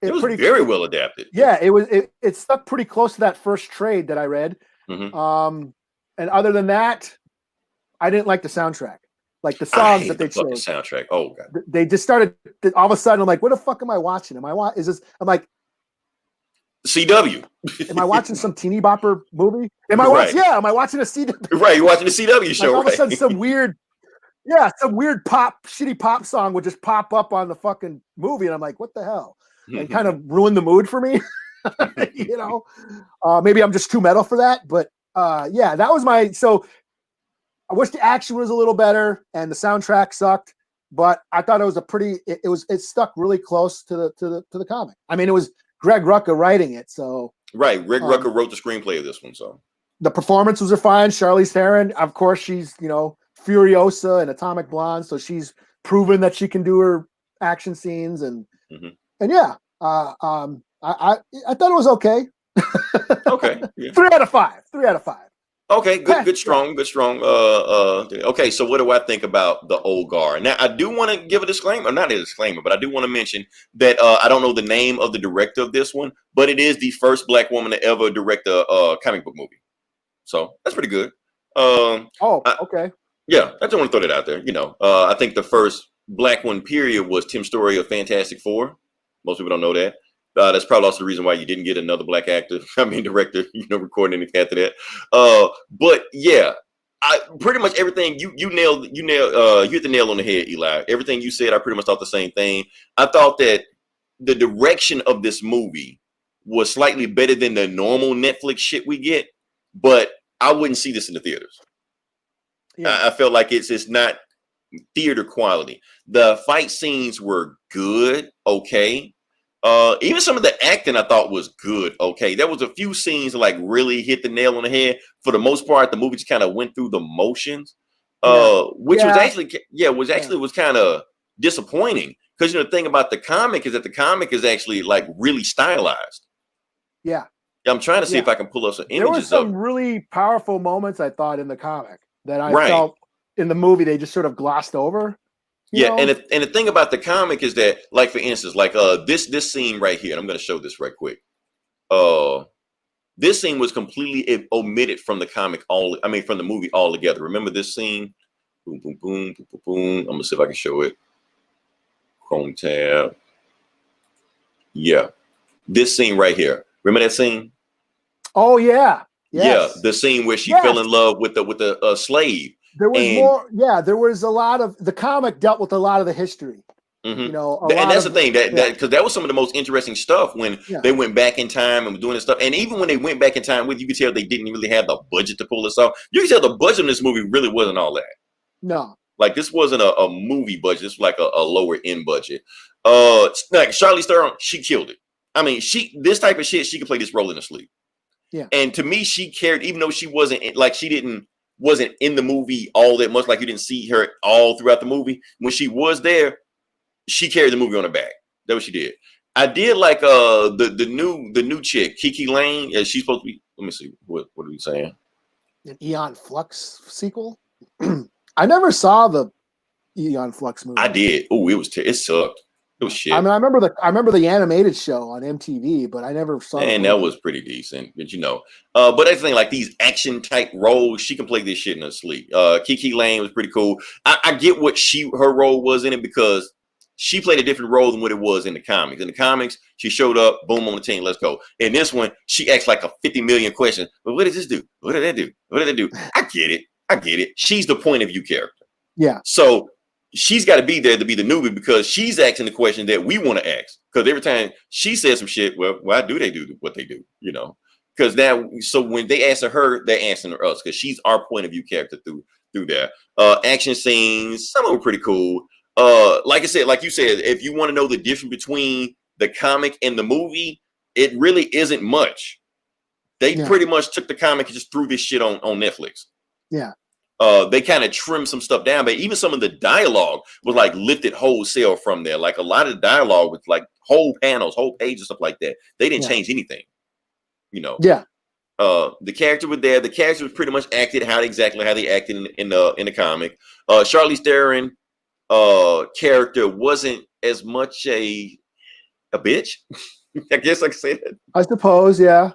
It was very well adapted. Yeah, it stuck pretty close to that first trade that I read. And other than that, I didn't like the soundtrack. Like the songs that they chose. Soundtrack. Oh god. They just started all of a sudden. I'm like, what the fuck am I watching? I'm like CW. Am I watching some teeny bopper movie? Am I watching a CW? Right, you're watching the CW show. Like all of a sudden, some weird shitty pop song would just pop up on the fucking movie, and I'm like, what the hell? And kind of ruined the mood for me. Maybe I'm just too metal for that, but that was my. So I wish the action was a little better and the soundtrack sucked, but I thought it was it stuck really close to the comic. I mean, it was Greg Rucka writing it, so right. Greg Rucka wrote the screenplay of this one, so the performances are fine. Charlize Theron, of course, she's Furiosa and Atomic Blonde, so she's proven that she can do her action scenes and yeah. I thought it was okay. Okay, yeah. 3 out of 5. Okay, good, strong. Okay, so what do I think about the Old Guard? Now, I do want to give a disclaimer, not a disclaimer, but I do want to mention that I don't know the name of the director of this one, but it is the first Black woman to ever direct a comic book movie. So that's pretty good. Okay. Yeah, I just want to throw that out there. I think the first Black one, period, was Tim Story of Fantastic Four. Most people don't know that. That's probably also the reason why you didn't get another Black director, recording anything after that. But yeah, I pretty much everything you hit the nail on the head, Eli. Everything you said, I pretty much thought the same thing. I thought that the direction of this movie was slightly better than the normal Netflix shit we get, but I wouldn't see this in the theaters. Yeah. I felt like it's not theater quality. The fight scenes were good, okay. Even some of the acting I thought was good, okay. There was a few scenes that like really hit the nail on the head. For the most part, the movie just kind of went through the motions, which was actually was kind of disappointing, because the thing about the comic is that the comic is actually like really stylized. Yeah, I'm trying to see if I can pull up some images. There were some really powerful moments I thought in the comic that I felt in the movie they just sort of glossed over. You know? And the thing about the comic is that, like, for instance, like this scene right here, and I'm going to show this right quick. This scene was completely omitted from the comic, from the movie altogether. Remember this scene? Boom, boom, boom, boom, boom, boom. I'm gonna see if I can show it. Chrome tab. Yeah, this scene right here. Remember that scene? Oh yeah, yes. Yeah, the scene where she fell in love with the slave. There was more. Yeah, there was a lot of the comic dealt with a lot of the history. Mm-hmm. You know, and that's the thing that because that was some of the most interesting stuff when they went back in time and were doing this stuff. And even when they went back in time with, you could tell they didn't really have the budget to pull this off. You can tell the budget in this movie really wasn't all that. No, like this wasn't a movie budget. This was like a lower end budget. Like Charlize Theron, she killed it. I mean, this type of shit, she could play this role in her sleep. Yeah, and to me, she carried, even though she wasn't in the movie all that much. Like you didn't see her all throughout the movie. When she was there, she carried the movie on her back. That's what she did. I did like the new chick, Kiki Lane. Yeah, she's supposed to be. Let me see. What are we saying? An Aeon Flux sequel. I never saw the Aeon Flux movie. I did. Oh, it sucked. It was shit. I mean, I remember the animated show on MTV, but I never saw it. And that was pretty decent, but but that's the thing, like these action type roles, she can play this shit in her sleep. Kiki Lane was pretty cool. I get what her role was in it, because she played a different role than what it was in the comics. In the comics, she showed up, boom, on the team, let's go. In this one, she acts like a 50 million question. But what does this do? What did that do? What did that do? I get it. She's the point of view character. Yeah. So she's got to be there to be the newbie, because she's asking the question that we want to ask. Because every time she says some shit, well, why do they do what they do? Because so when they answer her, they're answering us, because she's our point of view character through there. Action scenes, some of them are pretty cool. Like I said, like you said, if you want to know the difference between the comic and the movie, it really isn't much. They pretty much took the comic and just threw this shit on Netflix. Yeah. They kind of trimmed some stuff down, but even some of the dialogue was like lifted wholesale from there. Like a lot of the dialogue was like whole panels, whole pages, stuff like that. They didn't change anything. Yeah. The character was there. The character was pretty much acted how they acted in the comic. Charlize Theron character wasn't as much a bitch. I guess I can say that. I suppose, yeah.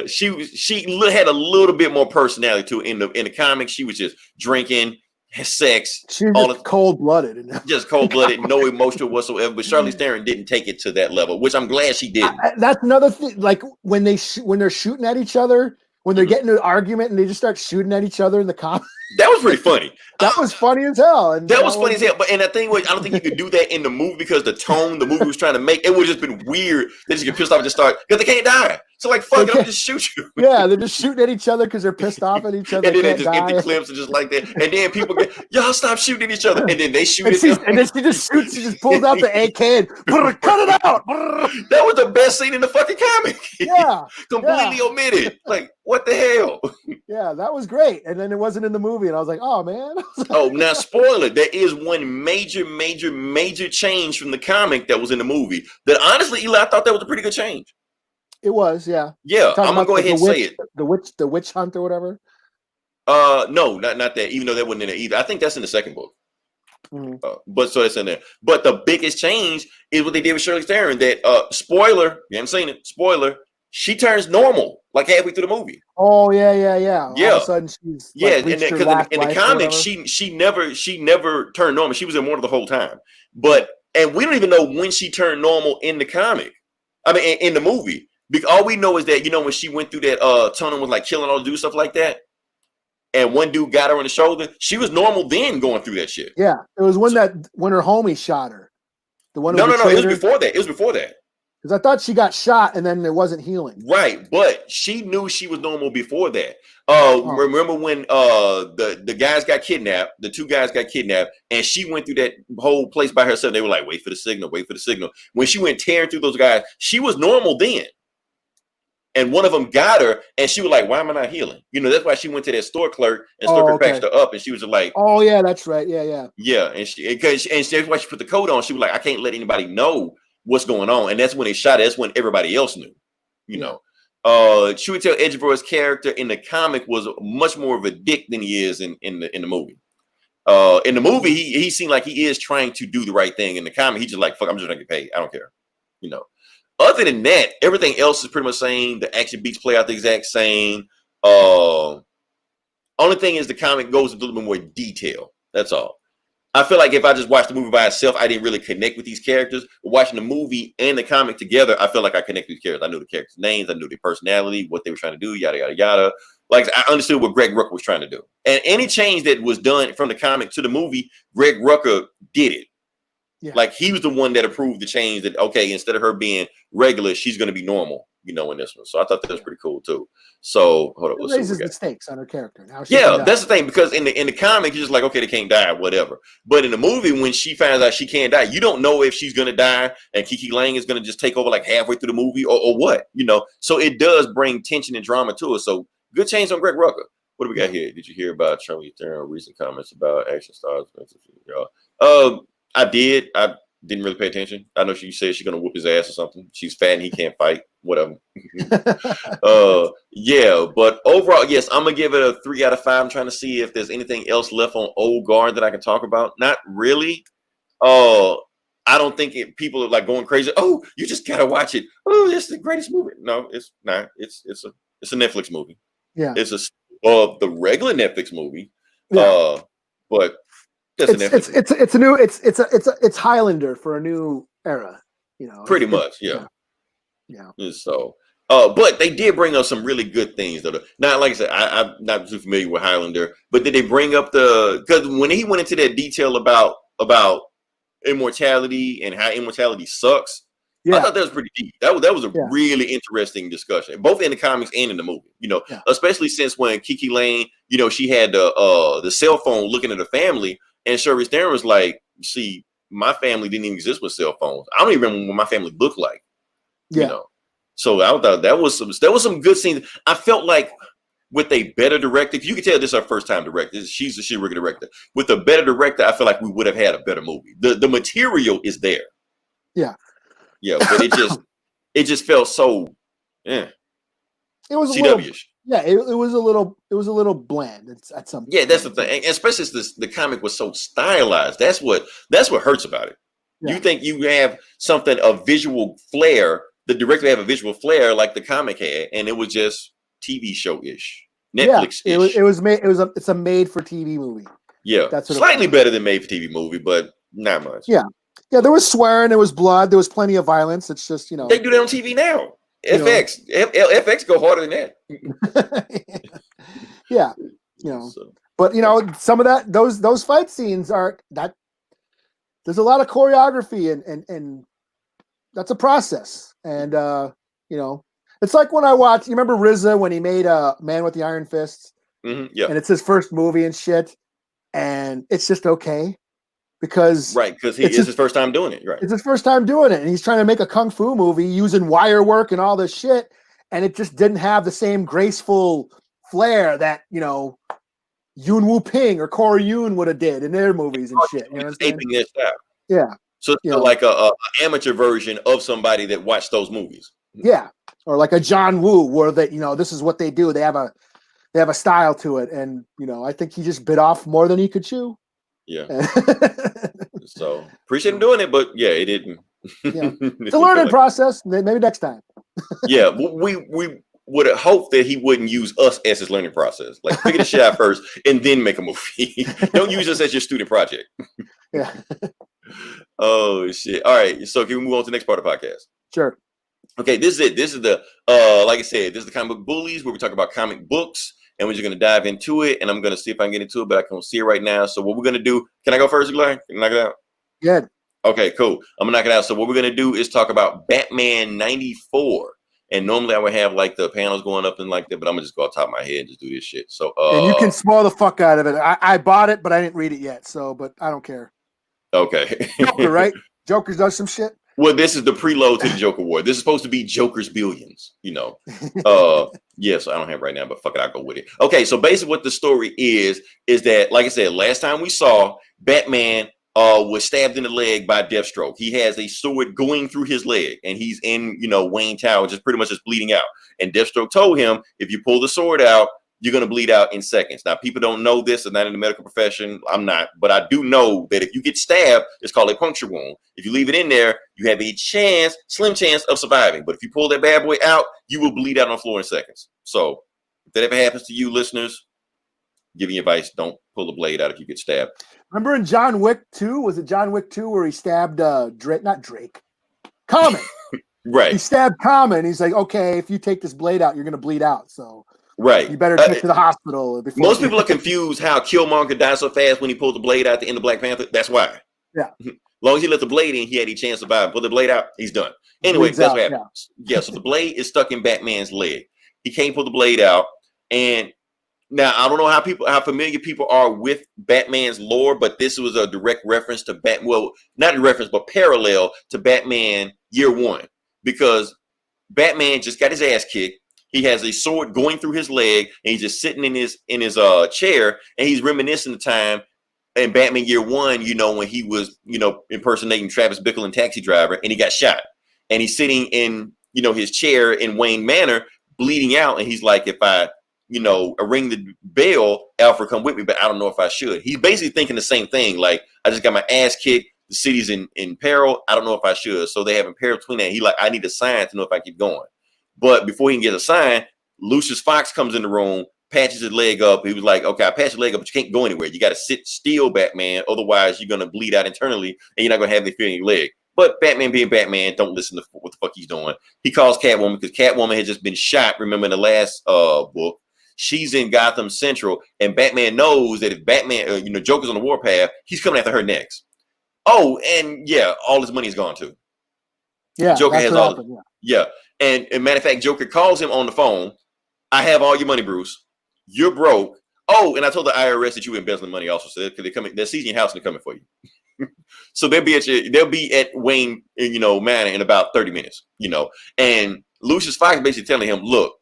She had a little bit more personality to it. In the comics, she was just drinking, sex. She was cold-blooded. Just cold-blooded, no emotion whatsoever. But Charlize Theron didn't take it to that level, which I'm glad she did. That's another thing. Like when they're shooting at each other, when they're getting into an argument and they just start shooting at each other in the comics. That was pretty funny. That was funny as hell. And that was funny as hell. But the thing was, I don't think you could do that in the movie, because the tone the movie was trying to make, it would have just been weird. They just get pissed off and just start, because they can't die. So like, fuck it, I'll just shoot you. Yeah, they're just shooting at each other because they're pissed off at each other. And then they just empty clips and just like that. And then people get, y'all stop shooting at each other. And then they shoot at them. And then she just shoots. She just pulls out the AK and cut it out. That was the best scene in the fucking comic. Yeah. Completely omitted. Like, what the hell? Yeah, that was great. And then it wasn't in the movie. And I was like, oh, man. Oh, now, spoiler. There is one major change from the comic that was in the movie that, honestly, Eli, I thought that was a pretty good change. It was, yeah. Yeah, I'm going to go ahead and say it. The witch hunt or whatever? No, not that. Even though that wasn't in there either. I think that's in the second book. But so it's in there. But the biggest change is what they did with Charlize Theron. That spoiler, you haven't seen it. Spoiler, she turns normal like halfway through the movie. Oh yeah. All of a sudden she's because in the comics she never turned normal. She was immortal the whole time. And we don't even know when she turned normal in the comic. I mean, in the movie. Because all we know is that, when she went through that tunnel and was like killing all the dudes, stuff like that, and one dude got her on the shoulder, she was normal then going through that shit. Yeah. It was when her homie shot her. The one who No. It betrayed was her? before that. It was before that. Because I thought she got shot and then it wasn't healing. Right, but she knew she was normal before that. Remember when the guys got kidnapped, the two guys got kidnapped, and she went through that whole place by herself. They were like, wait for the signal, wait for the signal. When she went tearing through those guys, she was normal then. And one of them got her, and she was like, why am I not healing? You know, that's why she went to that store clerk, and store clerk patched her up, and she was like, oh, yeah, that's right. Yeah. Yeah, and that's why she put the coat on. She was like, I can't let anybody know what's going on. And that's when they shot it. That's when everybody else knew, you know. Chiwetel Ejiofor's character in the comic was much more of a dick than he is in the movie. In the movie, he seemed like he is trying to do the right thing. In the comic, he's just like, fuck, I'm just gonna get paid. I don't care, you know. Other than that, everything else is pretty much the same. The action beats play out the exact same. Only thing is the comic goes into a little bit more detail. That's all. I feel like if I just watched the movie by itself, I didn't really connect with these characters. But watching the movie and the comic together, I feel like I connected with these characters. I knew the characters' names, I knew their personality, what they were trying to do, yada, yada, yada. Like, I understood what Greg Rucka was trying to do. And any change that was done from the comic to the movie, Greg Rucka did it. Yeah. Like, he was the one that approved the change that, okay, instead of her being regular, she's going to be normal, you know, in this one. So I thought that was pretty cool, too. So, hold up. It raises the stakes on her character. Now that's the thing, because in the comic, you're just like, okay, they can't die, whatever. But in the movie, when she finds out she can't die, you don't know if she's going to die and Kiki Lang is going to just take over like halfway through the movie or what, you know. So it does bring tension and drama to it. So good change on Greg Rucka. What do we got here? Did you hear about Charlize Theron recent comments about action stars? I did. I didn't really pay attention. I know she said she's gonna whoop his ass or something. She's fat and he can't fight. Whatever. Yeah, but overall, yes, I'm gonna give it a 3 out of 5. I'm trying to see if there's anything else left on Old Guard that I can talk about. Not really. I don't think people are like going crazy. Oh, you just gotta watch it. Oh, it's the greatest movie. No, it's not. It's a Netflix movie. Yeah, it's the regular Netflix movie. Yeah. But it's Highlander for a new era, you know. Pretty much, yeah. So, but they did bring up some really good things, though. Not like I said, I'm not too familiar with Highlander, but did they bring up because when he went into that detail about immortality and how immortality sucks, I thought that was pretty deep. That was a really interesting discussion, both in the comics and in the movie. You know, especially since when Kiki Lang, you know, she had the cell phone looking at her family. And Charlize Theron was like, see, my family didn't even exist with cell phones. I don't even remember what my family looked like. Yeah. You know? So I thought there was some good scenes. I felt like with a better director, because you can tell this is our first time director. She's a regular director. With a better director, I feel like we would have had a better movie. The material is there. Yeah. Yeah, but it just felt so It was CW-ish. It was a little bland at some point. Yeah, that's the thing. And especially since the comic was so stylized. That's what hurts about it. Yeah. You think you have something, a visual flair, the director have a visual flair like the comic had, and it was just TV show-ish. Netflix-ish. Yeah, it's a made for TV movie. Yeah. That's slightly better than made for TV movie, but not much. Yeah. Yeah, there was swearing, there was blood, there was plenty of violence. It's just, you know. They do that on TV now. FX go harder than that. Yeah, you know, but you know, some of those fight scenes are that there's a lot of choreography and that's a process. And you know, it's like when I watch. You remember RZA when he made Man with the Iron Fist? Mm-hmm, yeah, and it's his first movie and shit, and it's just okay. Because it's his first time doing it. Right, it's his first time doing it, and he's trying to make a kung fu movie using wire work and all this shit, and it just didn't have the same graceful flair that, you know, Yoon Woo Ping or Corey Yoon would have did in their movies and shit. You know what I'm saying? Yeah. So it's like a amateur version of somebody that watched those movies. Yeah, or like a John Woo, where that, you know, this is what they do. They have a style to it, and you know, I think he just bit off more than he could chew. Yeah. So appreciate him doing it, but yeah, it didn't. Yeah. It's a learning process. Maybe next time. Yeah, we would have hoped that he wouldn't use us as his learning process. Like, figure the shit out first and then make a movie. Don't use us as your student project. Yeah. Oh shit. All right. So can we move on to the next part of the podcast? Sure. Okay, this is it. This is the like I said, this is the Comic Book Bullies, where we talk about comic books. And we're just going to dive into it, and I'm going to see if I can get into it, but I can't see it right now. So what we're going to do, can I go first, Glenn? Can I knock it out? Good. Okay, cool. I'm gonna knock it out. So what we're gonna do is talk about Batman 94. And normally I would have like the panels going up and like that, but I'm gonna just go off the top of my head and just do this shit. So and you can spoil the fuck out of it. I bought it, but I didn't read it yet. So, but I don't care. Okay. Joker, right? Joker does some shit. Well, this is the preload to the Joker War. This is supposed to be Joker's billions, you know. Yes, I don't have it right now, but fuck it, I'll go with it. Okay, so basically what the story is that, like I said, last time we saw Batman was stabbed in the leg by Deathstroke. He has a sword going through his leg, and he's in, Wayne Tower, just pretty much just bleeding out. And Deathstroke told him, if you pull the sword out, you're going to bleed out in seconds. Now, people don't know this. They're not in the medical profession. I'm not. But I do know that if you get stabbed, it's called a puncture wound. If you leave it in there, you have a slim chance of surviving. But if you pull that bad boy out, you will bleed out on the floor in seconds. So if that ever happens to you, listeners, give me advice. Don't pull the blade out if you get stabbed. Remember in John Wick 2? Was it John Wick 2 where he stabbed Common. Right. He stabbed Common. He's like, okay, if you take this blade out, you're going to bleed out. So right. You better get to the hospital. Most people are confused how Killmonger died so fast when he pulled the blade out at the end of Black Panther. That's why. Yeah. As long as he let the blade in, he had a chance to survive. Pull the blade out, he's done. Anyway, that's what happens. Yeah, so the blade is stuck in Batman's leg. He can't pull the blade out. And now I don't know how familiar people are with Batman's lore, but this was a direct reference to not a reference, but parallel to Batman Year One, because Batman just got his ass kicked. He has a sword going through his leg, and he's just sitting in his chair, and he's reminiscing the time in Batman Year One, when he was, impersonating Travis Bickle in Taxi Driver, and he got shot. And he's sitting in, his chair in Wayne Manor, bleeding out, and he's like, if I, ring the bell, Alfred, come with me, but I don't know if I should. He's basically thinking the same thing. Like, I just got my ass kicked. The city's in peril. I don't know if I should. So they have a peril between that. He like, I need a sign to know if I keep going. But before he can get a sign, Lucius Fox comes in the room, patches his leg up. He was like, okay, I patched your leg up, but you can't go anywhere. You got to sit still, Batman. Otherwise, you're going to bleed out internally, and you're not going to have any feeling in your leg. But Batman being Batman, don't listen to what the fuck he's doing. He calls Catwoman because Catwoman had just been shot, remember, in the last book. She's in Gotham Central, and Batman knows that if Batman, Joker's on the warpath, he's coming after her next. Oh, and yeah, all his money is gone too. Yeah, Joker has all. Yeah. And matter of fact, Joker calls him on the phone. I have all your money, Bruce. You're broke. Oh, and I told the IRS that you were embezzling money also. So they're seizing your house and they're coming for you. So they'll be at Wayne, Manor in about 30 minutes, And Lucius Fox basically telling him, look,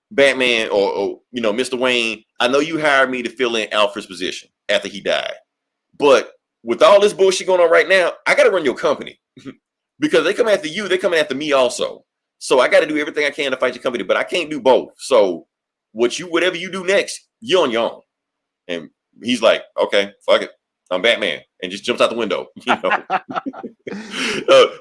Batman or Mr. Wayne, I know you hired me to fill in Alfred's position after he died. But with all this bullshit going on right now, I got to run your company. Because they come after you, they're coming after me also. So I got to do everything I can to fight your company, but I can't do both. So whatever you do next, you're on your own. And he's like, okay, fuck it. I'm Batman. And just jumps out the window. Because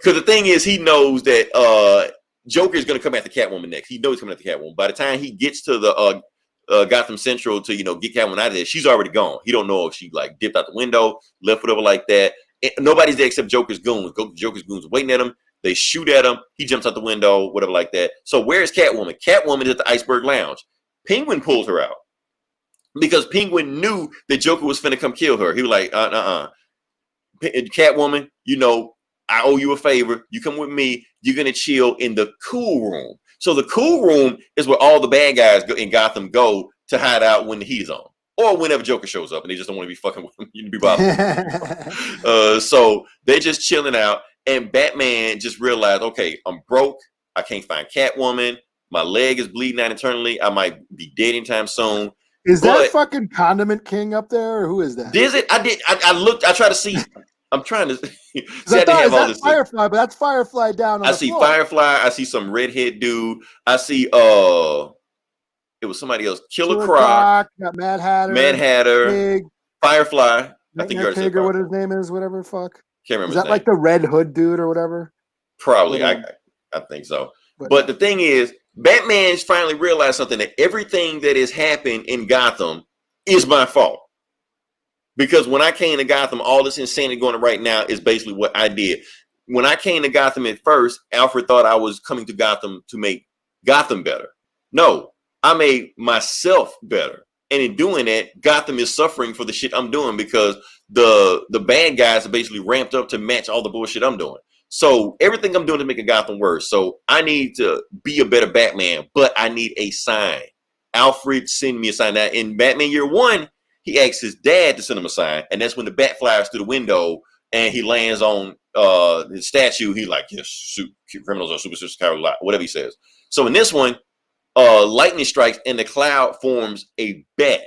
the thing is, he knows that Joker is going to come after Catwoman next. He knows he's coming after Catwoman. By the time he gets to the Gotham Central to, get Catwoman out of there, she's already gone. He don't know if she like dipped out the window, left whatever like that. And nobody's there except Joker's goons. Joker's goons are waiting at him. They shoot at him. He jumps out the window, whatever like that. So where's Catwoman? Catwoman is at the Iceberg Lounge. Penguin pulls her out because Penguin knew that Joker was finna come kill her. He was like, Catwoman, I owe you a favor. You come with me. You're going to chill in the cool room. So the cool room is where all the bad guys in Gotham go to hide out when the heat is on. Or whenever Joker shows up and they just don't want to be fucking with him. You to be bothered. So they're just chilling out. And Batman just realized, okay, I'm broke. I can't find Catwoman. My leg is bleeding out internally. I might be dead anytime soon. Is that fucking Condiment King up there? Or who is that? Is it? I did. I looked. I tried to see. I'm trying to see. I have all this Firefly, but that's Firefly down on I the see floor. Firefly. I see some redhead dude. I see it was somebody else. Killer Croc. Got Mad Hatter. Pig, Firefly. I think you already said Pig or what his name is, whatever the fuck. Can't remember. Is that like the Red Hood dude or whatever? Probably. I think so. But the thing is, Batman's finally realized something, that everything that has happened in Gotham is my fault. Because when I came to Gotham, all this insanity going on right now is basically what I did. When I came to Gotham at first, Alfred thought I was coming to Gotham to make Gotham better. No, I made myself better. And in doing that, Gotham is suffering for the shit I'm doing because the bad guys are basically ramped up to match all the bullshit I'm doing. So everything I'm doing to make a Gotham worse. So I need to be a better Batman, but I need a sign. Alfred, send me a sign. Now in Batman Year One, he asks his dad to send him a sign, and that's when the bat flies through the window and he lands on the statue. He like, yes, criminals are superstitious, cowards, whatever he says. So in this one, lightning strikes and the cloud forms a bat.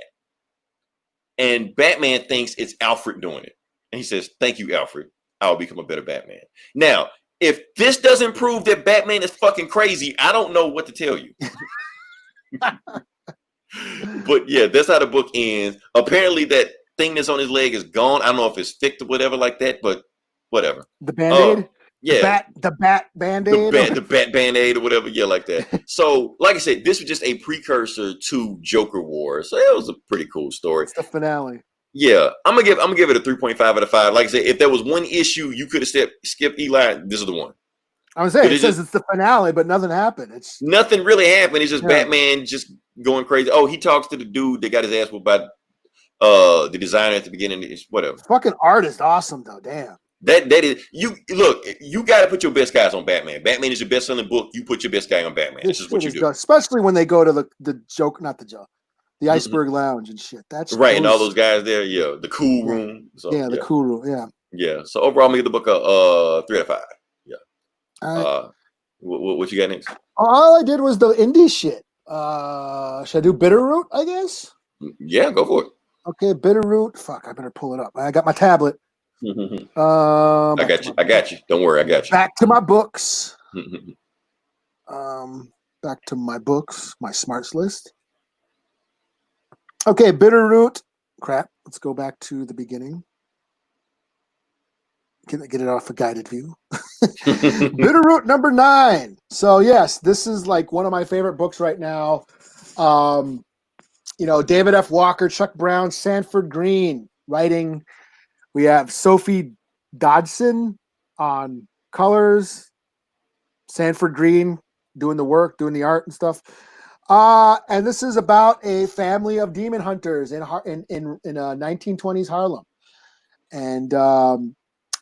And Batman thinks it's Alfred doing it. And he says, thank you, Alfred. I'll become a better Batman. Now, if this doesn't prove that Batman is fucking crazy, I don't know what to tell you. But yeah, that's how the book ends. Apparently that thing that's on his leg is gone. I don't know if it's fixed or whatever like that, but whatever. The Band-Aid? Yeah. The bat Band-Aid? The bat Band-Aid or whatever. Yeah, like that. So, like I said, this was just a precursor to Joker War. So it was a pretty cool story. It's the finale. Yeah. I'm gonna give it a 3.5 out of 5. Like I said, if there was one issue you could have skipped Eli, this is the one. I was saying, it says it's the finale, but nothing happened. Nothing really happened. It's just Batman just going crazy. Oh, he talks to the dude that got his ass whooped by the designer at the beginning. It's whatever. Fucking art is awesome though. Damn. That is you look. You got to put your best guys on Batman. Batman is your best selling book. You put your best guy on Batman. This is what you do. Especially when they go to the joke, not the joke, the Iceberg Lounge and shit. That's right, and all those guys there. Yeah, the cool room. So, the cool room. Yeah. Yeah. So overall, I'm gonna give the book a 3 out of 5. Yeah. What you got next? All I did was the indie shit. Should I do Bitterroot? I guess. Yeah, go for it. Okay, Bitterroot. Fuck, I better pull it up. I got my tablet. I got you. Don't worry, I got you. Back to my books. Back to my books, my smarts list. Okay, Bitterroot. Crap. Let's go back to the beginning. Get it off a guided view. Bitterroot number 9. So yes, this is like one of my favorite books right now. David F. Walker, Chuck Brown, Sanford Green writing. We have Sophie Dodson on colors, Sanford Green doing the work, doing the art and stuff. And this is about a family of demon hunters in 1920s Harlem. And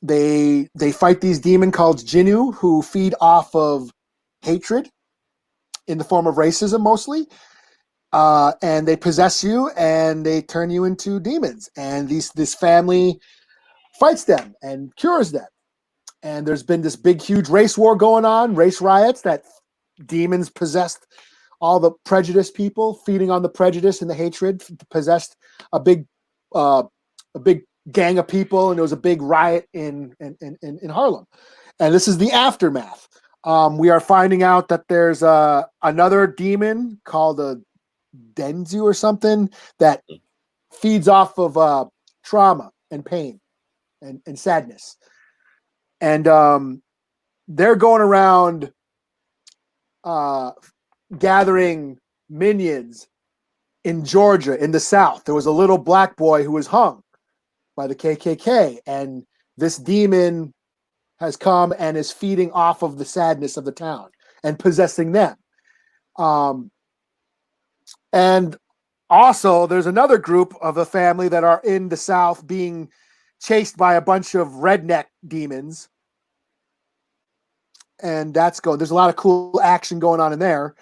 they fight these demon called Jinnu who feed off of hatred in the form of racism mostly. And they possess you and they turn you into demons. And this family fights them and cures them. And there's been this big, huge race war going on, race riots that demons possessed all the prejudiced people, feeding on the prejudice and the hatred, possessed a big gang of people, and there was a big riot in Harlem. And this is the aftermath. We are finding out that there's another demon called a Denzu or something that feeds off of trauma and pain and sadness. And they're going around gathering minions in Georgia, in the South. There was a little black boy who was hung by the KKK, and this demon has come and is feeding off of the sadness of the town and possessing them. And also, there's another group of a family that are in the South being chased by a bunch of redneck demons. And there's a lot of cool action going on in there.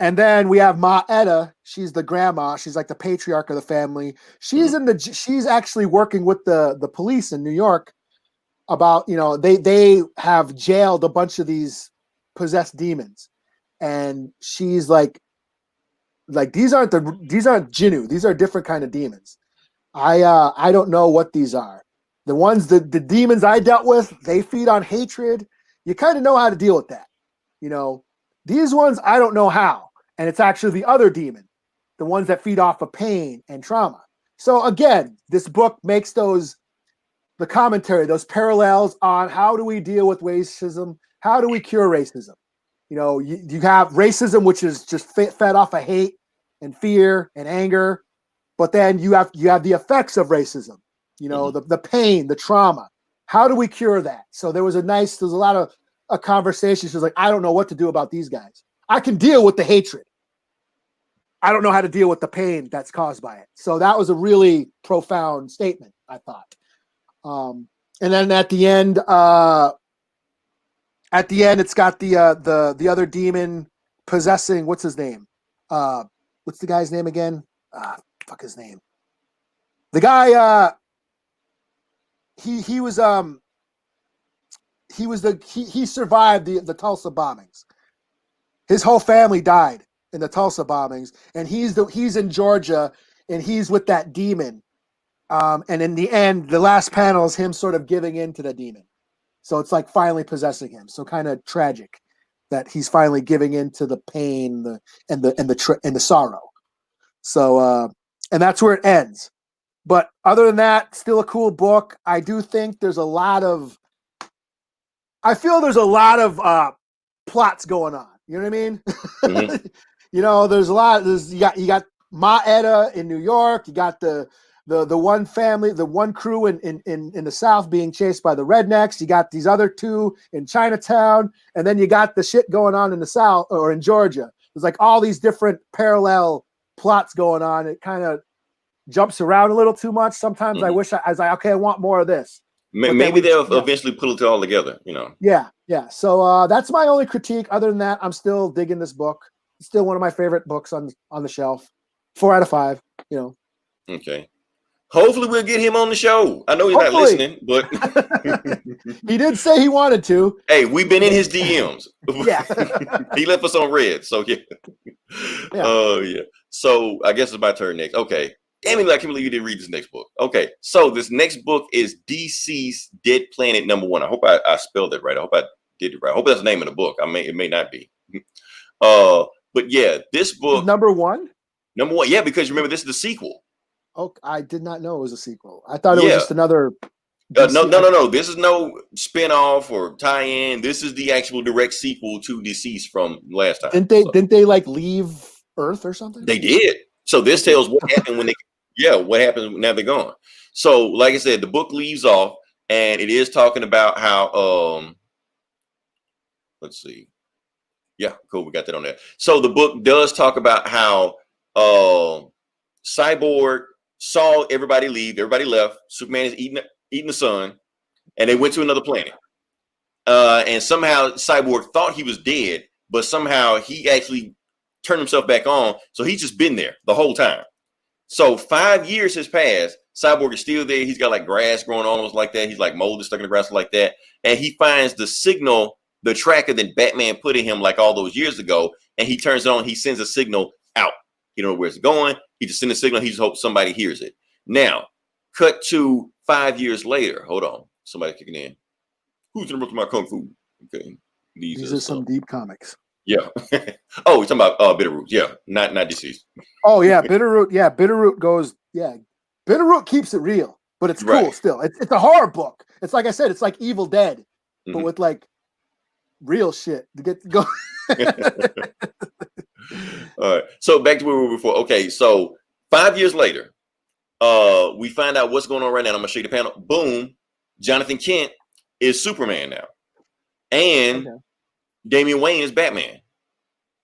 And then we have Ma Etta. She's the grandma. She's like the patriarch of the family. She's actually working with the police in New York about, they have jailed a bunch of these possessed demons. And she's like these aren't Jinnu. These are different kind of demons. I don't know what these are. The ones the demons I dealt with, they feed on hatred. You kind of know how to deal with that. These ones, I don't know how. And it's actually the other demon, the ones that feed off of pain and trauma. So again, this book makes the commentary, those parallels on how do we deal with racism? How do we cure racism? You have racism, which is just fed off of hate and fear and anger. But then you have the effects of racism, the pain, the trauma. How do we cure that? So there's a lot of a conversation. She's like, I don't know what to do about these guys. I can deal with the hatred. I don't know how to deal with the pain that's caused by it. So that was a really profound statement, I thought. And then at the end, it's got the other demon possessing. What's his name? What's the guy's name again? Fuck his name. The guy. He survived the Tulsa bombings. His whole family died in the Tulsa bombings, and he's in Georgia, and he's with that demon. And in the end, the last panel is him sort of giving in to the demon. So it's like finally possessing him. So kind of tragic that he's finally giving in to the pain, and the sorrow. So and that's where it ends. But other than that, still a cool book. I do think there's a lot of plots going on. You know what I mean? Mm-hmm. You know, there's a lot. You got Maeda in New York. You got the one family, the one crew in the South being chased by the rednecks. You got these other two in Chinatown, and then you got the shit going on in the South or in Georgia. There's like all these different parallel plots going on. It kind of jumps around a little too much. Sometimes I wish I was like, okay, I want more of this. Maybe they'll eventually pull it all together, you know. Yeah. So that's my only critique. Other than that, I'm still digging this book. It's still one of my favorite books on the shelf. 4 out of 5, you know. Okay. Hopefully we'll get him on the show. I know he's not listening, but he did say he wanted to. Hey, we've been in his DMs. Yeah. He left us on red, so yeah. Yeah. So I guess it's my turn next. Okay. Damn it, I can't believe you didn't read this next book. Okay, so this next book is DC's Dead Planet #1. I hope I spelled it right. I hope I did it right. I hope that's the name of the book. It may not be. But yeah, this book #1? #1, yeah, because remember this is the sequel. Oh, I did not know it was a sequel. I thought it was just another. No. This is no spin-off or tie-in. This is the actual direct sequel to Deceased from last time. Didn't they like leave Earth or something? They did. So this tells what happened when what happens now they're gone. So like I said, the book leaves off and it is talking about how let's see. Yeah, cool. We got that on there. So the book does talk about how Cyborg saw everybody leave. Everybody left. Superman is eating the sun, and they went to another planet. And somehow Cyborg thought he was dead, but somehow he actually turned himself back on. So he's just been there the whole time. So 5 years has passed. Cyborg is still there. He's got like grass growing on almost like that. He's like molded, stuck in the grass like that. And he finds the signal, the tracker that Batman put in him like all those years ago. And he turns it on. He sends a signal out. He don't know where it's going. He just sends a signal. He just hopes somebody hears it. Now, cut to 5 years later. Hold on. Somebody kicking in. Who's in the book of my kung fu? Okay. These are some deep comics. Yeah. Oh, you're talking about Bitterroot. Yeah. Not Deceased. Oh, yeah. Bitterroot. Yeah. Bitterroot goes. Yeah. Bitterroot keeps it real, but it's cool still. It's a horror book. It's like I said, it's like Evil Dead, but with like real shit to get to go. All right. So back to where we were before. Okay. So 5 years later, we find out what's going on right now. I'm going to show you the panel. Boom. Jonathan Kent is Superman now. And Damian Wayne is Batman.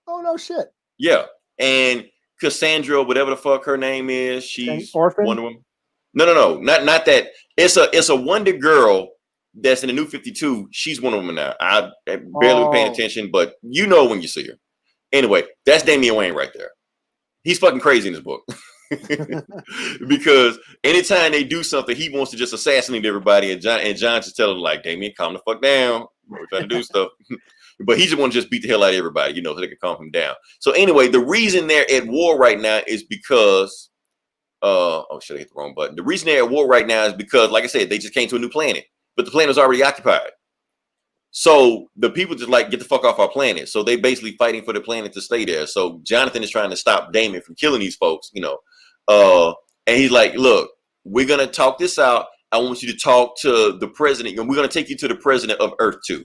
Oh, no shit. Yeah. And Cassandra, whatever the fuck her name is, she's Orphan? Wonder Woman. No. Not that. It's a Wonder Girl that's in the New 52. She's Wonder Woman now. I barely been paying attention, but you know when you see her. Anyway, that's Damian Wayne right there. He's fucking crazy in this book. Because anytime they do something, he wants to just assassinate everybody, and John just telling him like, Damian, calm the fuck down. We're trying to do stuff. But he just want to just beat the hell out of everybody, you know, so they can calm him down. So anyway, the reason they're at war right now is because oh shit, I hit the wrong button. The reason they're at war right now is because, like I said, they just came to a new planet, but the planet was already occupied. So the people just like, get the fuck off our planet. So they basically fighting for the planet to stay there. So Jonathan is trying to stop Damon from killing these folks, you know. And he's like, look, we're gonna talk this out. I want you to talk to the president, and we're gonna take you to the president of Earth 2.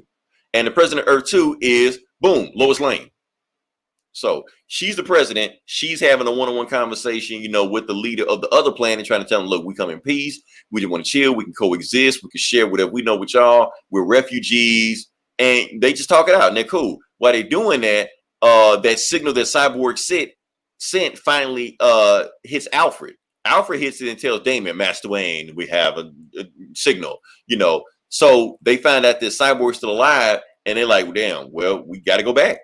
And the president of Earth 2 is, boom, Lois Lane. So she's the president. She's having a one-on-one conversation, you know, with the leader of the other planet, trying to tell them, look, we come in peace. We just want to chill. We can coexist. We can share whatever we know with y'all. We're refugees. And they just talk it out, and they're cool. While they're doing that, that signal that Cyborg sent finally hits Alfred. Alfred hits it and tells Damien, Master Wayne, we have a signal, you know. So they find out that Cyborg's still alive, and they're like, damn, well, we got to go back.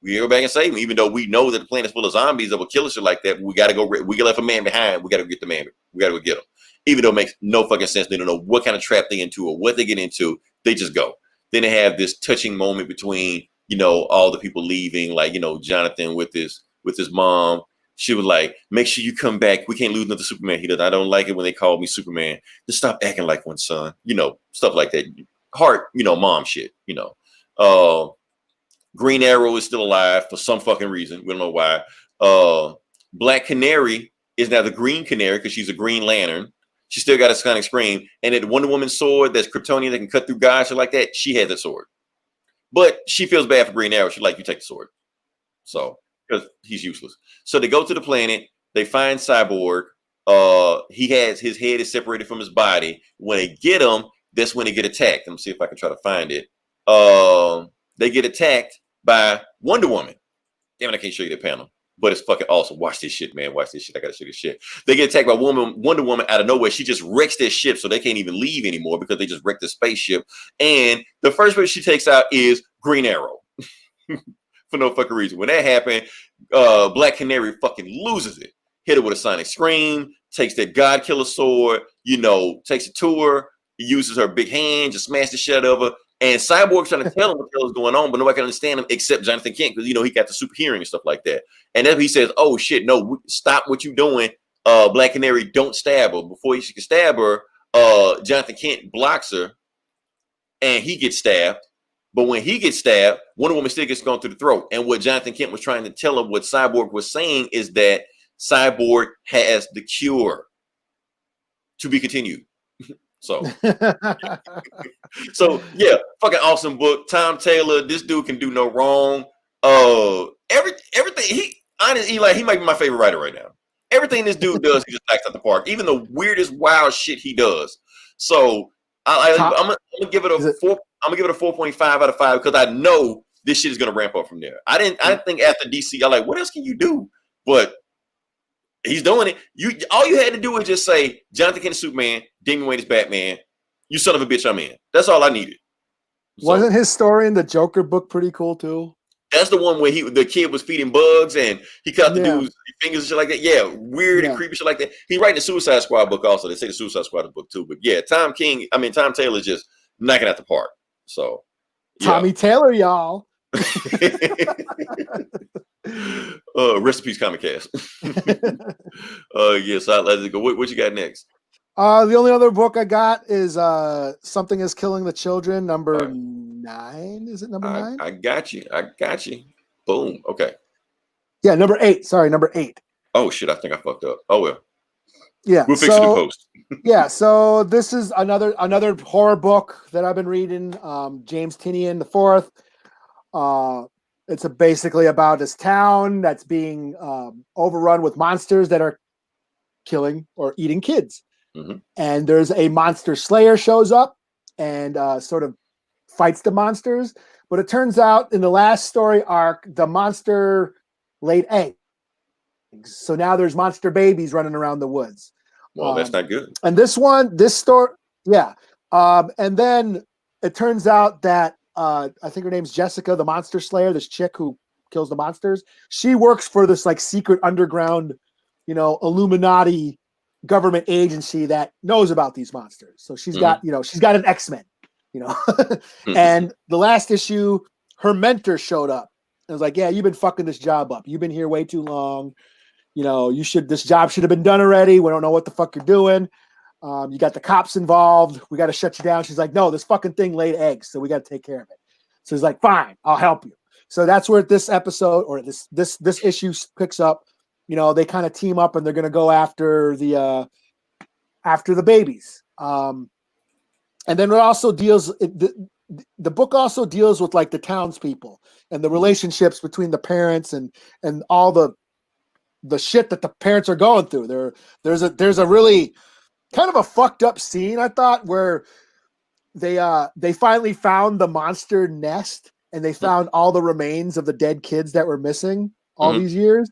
We gotta go back and save him, even though we know that the planet's full of zombies that will kill us or like that. We got to go. We left a man behind. We got to get the man. We got to go get him. Even though it makes no fucking sense. They don't know what kind of trap they into or what they get into. They just go. Then they have this touching moment between, you know, all the people leaving, like, you know, Jonathan with his mom. She was like, make sure you come back. We can't lose another Superman. He does. I don't like it when they call me Superman. Just stop acting like one, son. You know, stuff like that. Heart, you know, mom shit, you know. Green Arrow is still alive for some fucking reason. We don't know why. Black Canary is now the Green Canary because she's a Green Lantern. She still got a sonic scream. And that Wonder Woman sword that's Kryptonian that can cut through guys or like that, she had that sword. But she feels bad for Green Arrow. She's like, you take the sword. So, because he's useless. So they go to the planet. They find Cyborg. He has his head is separated from his body. When they get him, that's when they get attacked. Let me see if I can try to find it. They get attacked by Wonder Woman. Damn it, I can't show you the panel, but it's fucking awesome. Watch this shit, man. Watch this shit. I gotta show you this shit. They get attacked by Wonder Woman out of nowhere. She just wrecks their ship, so they can't even leave anymore because they just wrecked the spaceship. And the first person she takes out is Green Arrow for no fucking reason. When that happened, Black Canary fucking loses it. Hit her with a sonic scream. Takes that God Killer sword. You know, takes it to her. He uses her big hand, just smash the shit out of her. And Cyborg's trying to tell him what the hell is going on, but nobody can understand him except Jonathan Kent because, you know, he got the super hearing and stuff like that. And then he says, oh, shit, no, stop what you're doing. Black Canary, don't stab her. Before she can stab her, Jonathan Kent blocks her, and he gets stabbed. But when he gets stabbed, Wonder Woman still gets gone through the throat. And what Jonathan Kent was trying to tell him, what Cyborg was saying, is that Cyborg has the cure to be continued. So yeah, fucking awesome book. Tom Taylor, this dude can do no wrong. Everything he might be my favorite writer right now. Everything this dude does, he just knocks out the park. Even the weirdest, wild shit he does. So I'm gonna give it a 4. I'm gonna give it a 4.5 out of 5 because I know this shit is gonna ramp up from there. I didn't think after DC, I'm like, what else can you do? But he's doing it. All you had to do was just say, Jonathan Kent is Superman, Damian Wayne is Batman. You son of a bitch, I'm in. That's all I needed. So, wasn't his story in the Joker book pretty cool too? That's the one where the kid was feeding bugs and he cut the dude's fingers and shit like that. Yeah, weird and creepy shit like that. He's writing the Suicide Squad book also. They say the Suicide Squad book too. But yeah, Tom Taylor's just knocking out the park. So yeah. Tommy Taylor, y'all. Rest in peace, Comic Cast. Yes, I'll let it go. What you got next? The only other book I got is Something is Killing the Children, number 9. Is it number 9? I got you. Boom. Okay. Yeah, number 8. Sorry, number 8. Oh shit, I think I fucked up. Oh well. Yeah. We'll fix it in post. Yeah, so this is another horror book that I've been reading. James Tynion IV. It's basically about this town that's being overrun with monsters that are killing or eating kids. Mm-hmm. And there's a monster slayer shows up and sort of fights the monsters. But it turns out in the last story arc, the monster laid eggs. So now there's monster babies running around the woods. Well, that's not good. And this story, yeah. And then it turns out that I think her name's Jessica, the monster slayer, this chick who kills the monsters. She works for this like secret underground, Illuminati government agency that knows about these monsters. So she's got an X-Men, and the last issue, her mentor showed up and was like, yeah, you've been fucking this job up. You've been here way too long. This job should have been done already. We don't know what the fuck you're doing. You got the cops involved. We got to shut you down. She's like, no, this fucking thing laid eggs, so we got to take care of it. So he's like, fine, I'll help you. So that's where this episode or this issue picks up. They kind of team up and they're going to go after the babies. And then it also deals. The book also deals with like the townspeople and the relationships between the parents and all the shit that the parents are going through. There's a really kind of a fucked up scene, I thought, where they finally found the monster nest and they found all the remains of the dead kids that were missing all these years.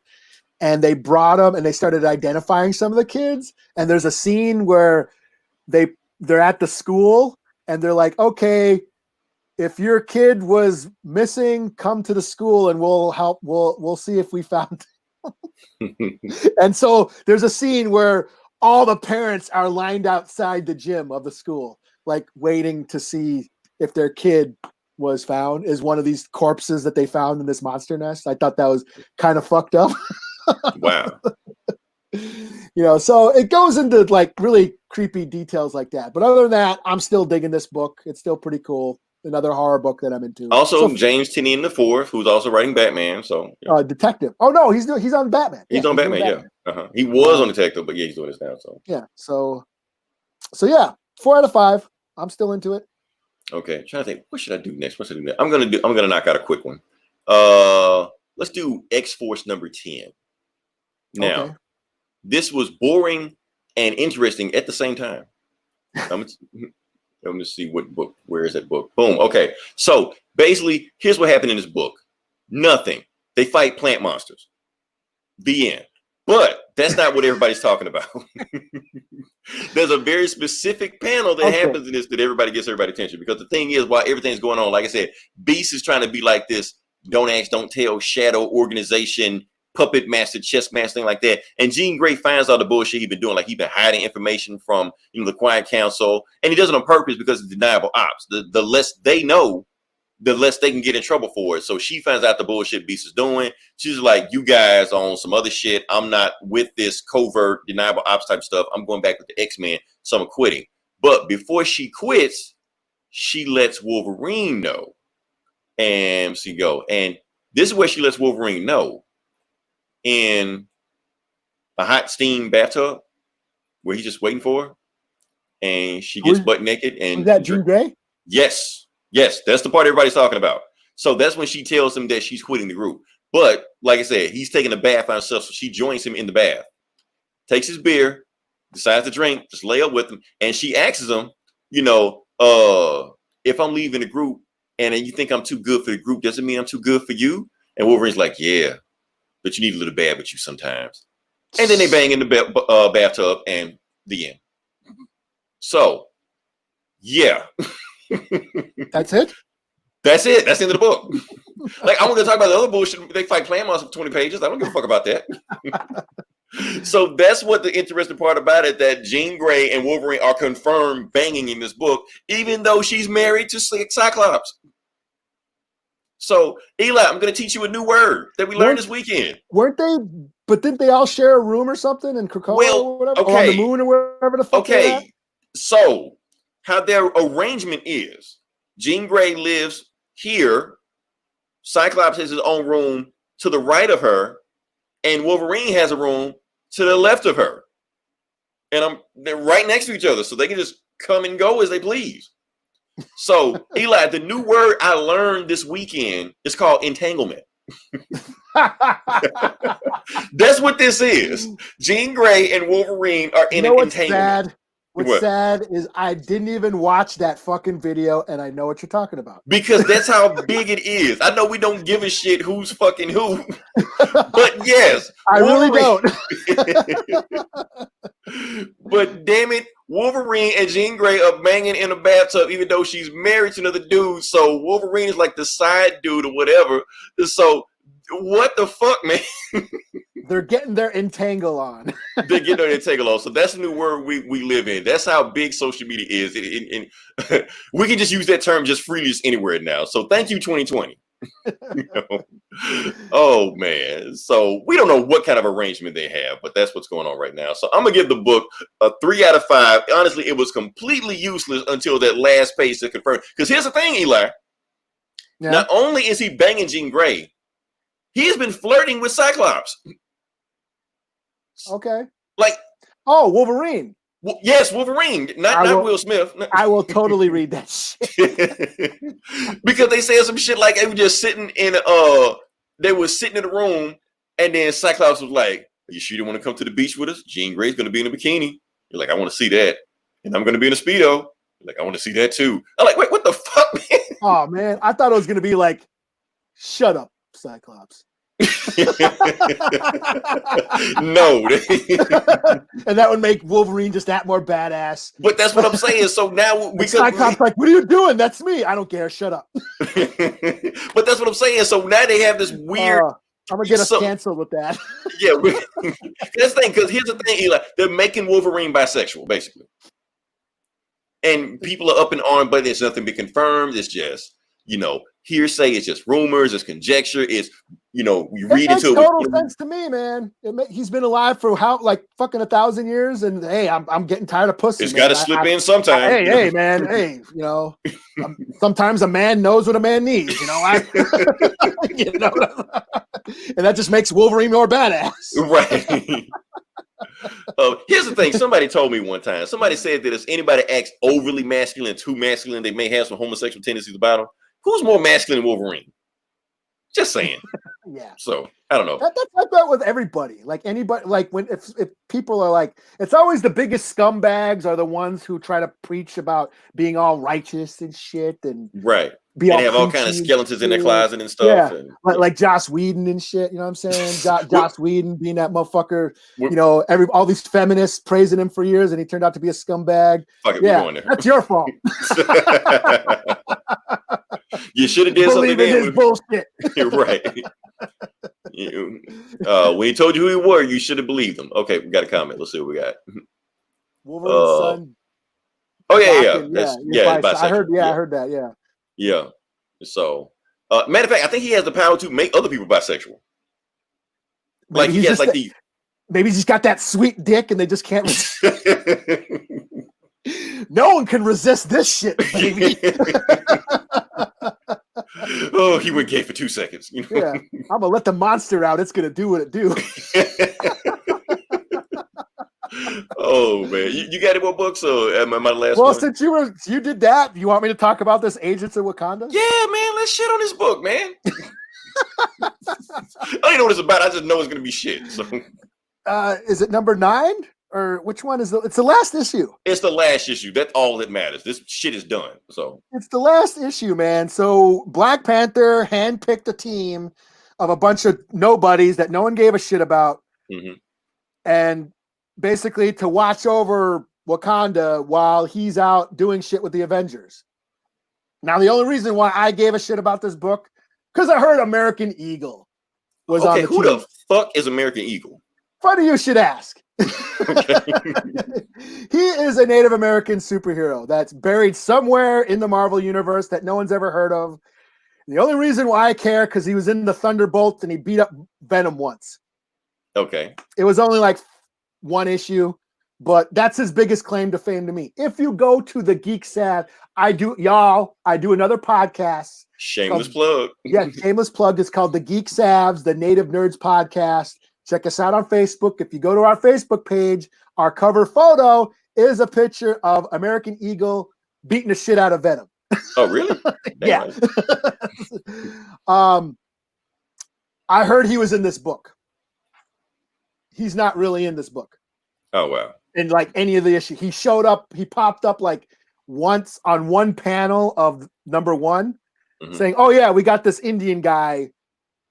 and they brought them and they started identifying some of the kids. And there's a scene where they're at the school and they're like, okay, if your kid was missing, come to the school and we'll help. We'll see if we found. And so there's a scene where all the parents are lined outside the gym of the school, like waiting to see if their kid was found, is one of these corpses that they found in this monster nest. I thought that was kind of fucked up. Wow. So it goes into like really creepy details like that. But other than that, I'm still digging this book. It's still pretty cool. Another horror book that I'm into. Also, James Tynion IV, who's also writing Batman. So detective. Oh no, he's on Batman. He's on Batman. Yeah, he was on Detective, but yeah, he's doing this now. So yeah. So yeah, 4 out of 5. I'm still into it. Okay, trying to think, what should I do next? What should I do next? I'm gonna knock out a quick one. Let's do X-Force number 10. Now, this was boring and interesting at the same time. Let me see what book. Where is that book? Boom. Okay. So basically, here's what happened in this book. Nothing. They fight plant monsters. The end. But that's not what everybody's talking about. There's a very specific panel that happens in this that everybody gets everybody's attention. Because the thing is, while everything's going on, like I said, Beast is trying to be like this don't ask, don't tell shadow organization, puppet master, chess master, thing like that. And Jean Grey finds all the bullshit he's been doing. Like he's been hiding information from the Quiet Council. And he does it on purpose because it's deniable ops. The less they know, the less they can get in trouble for it. So she finds out the bullshit Beast is doing. She's like, you guys are on some other shit. I'm not with this covert deniable ops type stuff. I'm going back with the X-Men. So I'm quitting. But before she quits, she lets Wolverine know. And she go. And this is where she lets Wolverine know. In a hot steam bathtub where he's just waiting for her. And she gets butt naked. And is that Jean Grey? Yes. That's the part everybody's talking about. So that's when she tells him that she's quitting the group. But like I said, he's taking a bath by himself. So she joins him in the bath, takes his beer, decides to drink, just lay up with him. And she asks him, if I'm leaving the group and you think I'm too good for the group, does it mean I'm too good for you? And Wolverine's like, yeah. But you need a little bad with you sometimes. And then they bang in the bathtub and the end. So, yeah. That's it? That's it. That's the end of the book. Like, I'm going to talk about the other bullshit. They fight plant monsters for 20 pages. I don't give a fuck about that. So that's what the interesting part about it, that Jean Grey and Wolverine are confirmed banging in this book, even though she's married to Cyclops. So, Eli, I'm going to teach you a new word that we learned this weekend. Weren't they? But didn't they all share a room or something in Krakoa or whatever? Or on the moon or wherever the fuck they're at? So, how their arrangement is, Jean Grey lives here. Cyclops has his own room to the right of her. And Wolverine has a room to the left of her. And they're right next to each other. So they can just come and go as they please. So, Eli, the new word I learned this weekend is called entanglement. That's what this is. Jean Grey and Wolverine are in an entanglement. What's sad is I didn't even watch that fucking video, and I know what you're talking about. Because that's how big it is. I know we don't give a shit who's fucking who, but yes, I really don't. But damn it, Wolverine and Jean Grey are banging in a bathtub, even though she's married to another dude. So Wolverine is like the side dude or whatever. So what the fuck, man? They're getting their entangle on. They're getting their entangle on. So that's a new word we live in. That's how big social media is. We can just use that term just freely just anywhere now. So thank you, 2020. Oh, man. So we don't know what kind of arrangement they have, but that's what's going on right now. So I'm going to give the book a 3 out of 5. Honestly, it was completely useless until that last page to confirm. Because here's the thing, Eli. Yeah. Not only is he banging Jean Grey, he's been flirting with Cyclops. Okay. Like, Wolverine. Yes, Wolverine, not Will Smith. I will totally read that shit. Because they said some shit like they were just sitting in a room, and then Cyclops was like, "Are you sure you want to come to the beach with us? Jean Grey's going to be in a bikini." You're like, "I want to see that," and I'm going to be in a Speedo. You're like, "I want to see that too." I'm like, "Wait, what the fuck, man?" Oh man, I thought it was going to be like, "Shut up, Cyclops." No. And that would make Wolverine just that more badass. But that's what I'm saying. So now we Cyclops like, what are you doing? That's me. I don't care. Shut up. But that's what I'm saying. So now they have this weird. I'm gonna get us canceled with that. Yeah, that's the thing. Because here's the thing, Eli, they're making Wolverine bisexual, basically, and people are up in arms, but there's nothing to be confirmed. It's just hearsay. It's just rumors. It's conjecture. It's we read into it. Total sense to me, man. He's been alive for fucking 1,000 years, and hey, I'm getting tired of pussy. It's got to slip in sometime. Hey, man. Hey, sometimes a man knows what a man needs. And that just makes Wolverine more badass. Right. Here's the thing. Somebody told me one time. Somebody said that if anybody acts overly masculine, too masculine, they may have some homosexual tendencies about them. Who's more masculine than Wolverine? Just saying. Yeah. So I don't know. That's like that with everybody. Like anybody, like if people are like, it's always the biggest scumbags are the ones who try to preach about being all righteous and shit and right. They have all kind of skeletons in their closet and stuff. Yeah. Like Joss Whedon and shit. You know what I'm saying? Joss Whedon being that motherfucker. All these feminists praising him for years, and he turned out to be a scumbag. Fuck it, we're going there. That's your fault. You should have did something then. His bullshit. Right. When he told you who he were, you should have believed him. Okay, we got a comment. Let's see what we got. Wolverine's son. Oh yeah. I heard that. Yeah. Yeah. So, matter of fact, I think he has the power to make other people bisexual. Maybe he has maybe he's just got that sweet dick, and they just can't. No one can resist this shit, baby. Oh, he went gay for 2 seconds. Yeah, I'm gonna let the monster out. It's gonna do what it do. Oh man, you got any more books? Or am I my last? Well, one? Since you did that, you want me to talk about this Agents of Wakanda? Yeah, man, let's shit on this book, man. I don't even know what it's about. I just know it's gonna be shit. So, is it number 9 or which one is it's the last issue? It's the last issue. That's all that matters. This shit is done. So it's the last issue, man. So Black Panther handpicked a team of a bunch of nobodies that no one gave a shit about, and basically to watch over Wakanda while he's out doing shit with the Avengers. Now, the only reason why I gave a shit about this book, because I heard American Eagle was on the team. Who the fuck is American Eagle? Funny you should ask. He is a Native American superhero that's buried somewhere in the Marvel universe that no one's ever heard of. The only reason why I care, because he was in the Thunderbolts and he beat up Venom once. Okay. It was only like 1 issue, but that's his biggest claim to fame to me. If you go to the Geek Sav, I do another podcast. Shameless plug. Yeah, shameless plug. It's called the Geek Savs, the Native Nerds Podcast. Check us out on Facebook. If you go to our Facebook page, our cover photo is a picture of American Eagle beating the shit out of Venom. Oh, really? Yeah. I heard he was in this book. He's not really in this book. Oh, wow. In like any of the issues. He showed up, he popped up like once on one panel of number 1 saying, oh yeah, we got this Indian guy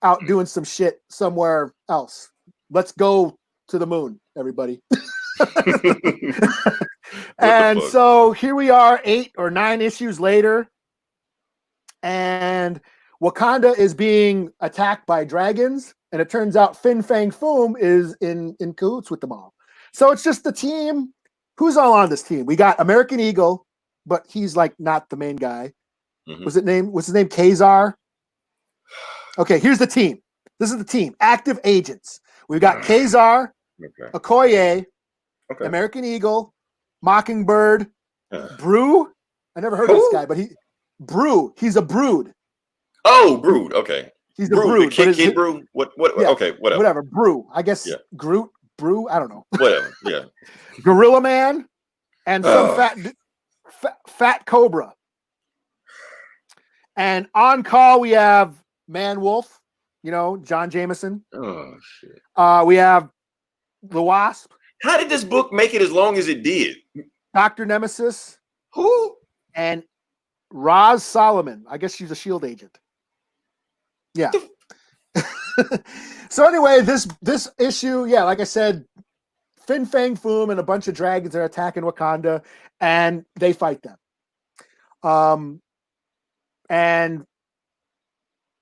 out doing some shit somewhere else. Let's go to the moon, everybody. And so here we are 8 or 9 issues later. And Wakanda is being attacked by dragons. And it turns out Fin Fang Foom is in cahoots with them all. So it's just the team. Who's all on this team? We got American Eagle, but he's like not the main guy. What's his name? Kazar? Okay, here's the team. This is the team. Active agents. We've got Kazar, Okoye, American Eagle, Mockingbird, Brew. I never heard of this guy, but he's a Brood. Oh, Brood. Okay. He's a Brood. Kid Brew? What? Yeah, okay, whatever. Whatever. Brew. I guess Groot, Brew. I don't know. Whatever. Yeah. Gorilla Man and some fat Cobra. And on call we have Man Wolf, John Jameson. Oh shit. We have the Wasp. How did this book make it as long as it did? Dr. Nemesis. Who? And Roz Solomon. I guess she's a SHIELD agent. Yeah. So anyway, this issue, yeah, like I said, Fin Fang Foom and a bunch of dragons are attacking Wakanda, and they fight them. And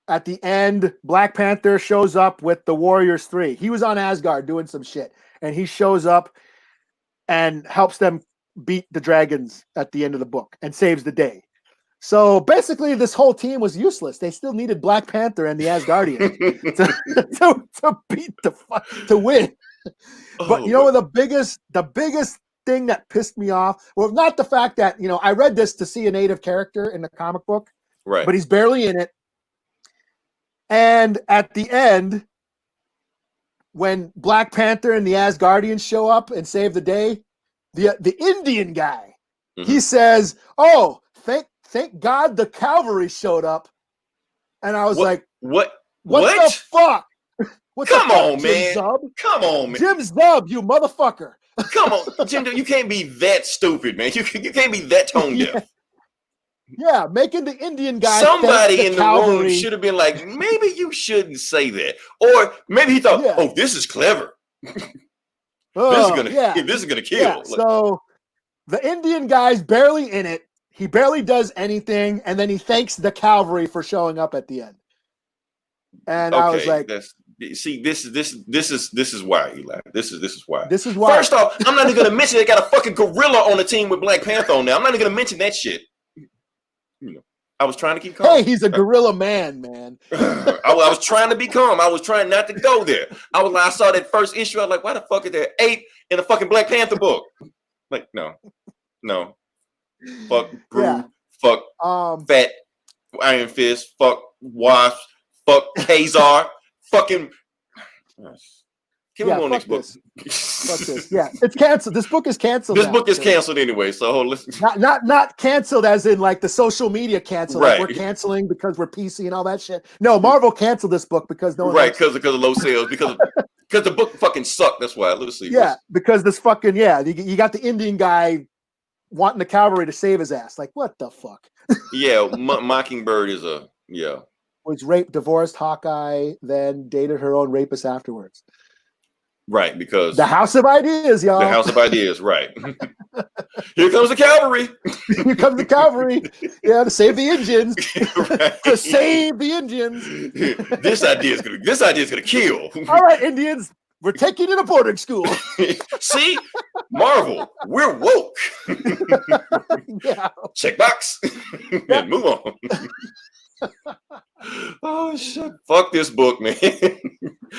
at the end, Black Panther shows up with the Warriors 3. He was on Asgard doing some shit, and he shows up and helps them beat the dragons at the end of the book and saves the day. So basically, this whole team was useless. They still needed Black Panther and the Asgardians to beat to win. But you know, the biggest thing that pissed me off, well, not the fact that, you know, I read this to see a native character in the comic book, right? But he's barely in it. And at the end, when Black Panther and the Asgardians show up and save the day, the Indian guy, he says, "Oh, thank God the cavalry showed up." And I was like, "What the fuck? Come on, Jim man! Zub? Come on, man! Jim Zub, you motherfucker! Come on, Jim! You can't be that stupid, man. You can't be that tone deaf." Yeah, making the Indian guy. Somebody in the room should have been like, maybe you shouldn't say that, or maybe he thought, "Oh, this is clever. This is gonna kill." Yeah. So the Indian guy's barely in it. He barely does anything, and then he thanks the cavalry for showing up at the end. And I was like, "See, this is why, Eli. This is why. This is why." First off, I'm not even gonna mention they got a fucking gorilla on the team with Black Panther on now. I'm not even gonna mention that shit. You know, I was trying to keep calm. Hey, he's a gorilla man. I was trying to be calm. I was trying not to go there. I saw that first issue. I was like, why the fuck is there 8 in a fucking Black Panther book? Like, no. Fuck Groot. Fuck Fat Iron Fist. Fuck Wasp. Fuck Kazar. Fucking. Can we go on next book? Fuck this. Yeah, it's canceled. This book is canceled. This book is canceled anyway. So listen. Not canceled as in like the social media canceled. Right. Like we're canceling because we're PC and all that shit. No, Marvel canceled this book because no one. Right, because of low sales. Because the book fucking sucked. That's why. Let's see. Yeah, because this fucking you got the Indian guy wanting the cavalry to save his ass. Like what the fuck? Yeah, Mockingbird is was raped, divorced Hawkeye, then dated her own rapist afterwards. Right, because the House of Ideas, y'all. The House of Ideas, right. Here comes the cavalry. Here comes the cavalry. Yeah, to save the Indians. Right. To save the Indians. This idea is gonna kill. All right, Indians, we're taking you to boarding school. See, Marvel, we're woke. Yeah. Check box. And move on. Oh shit! Fuck this book, man.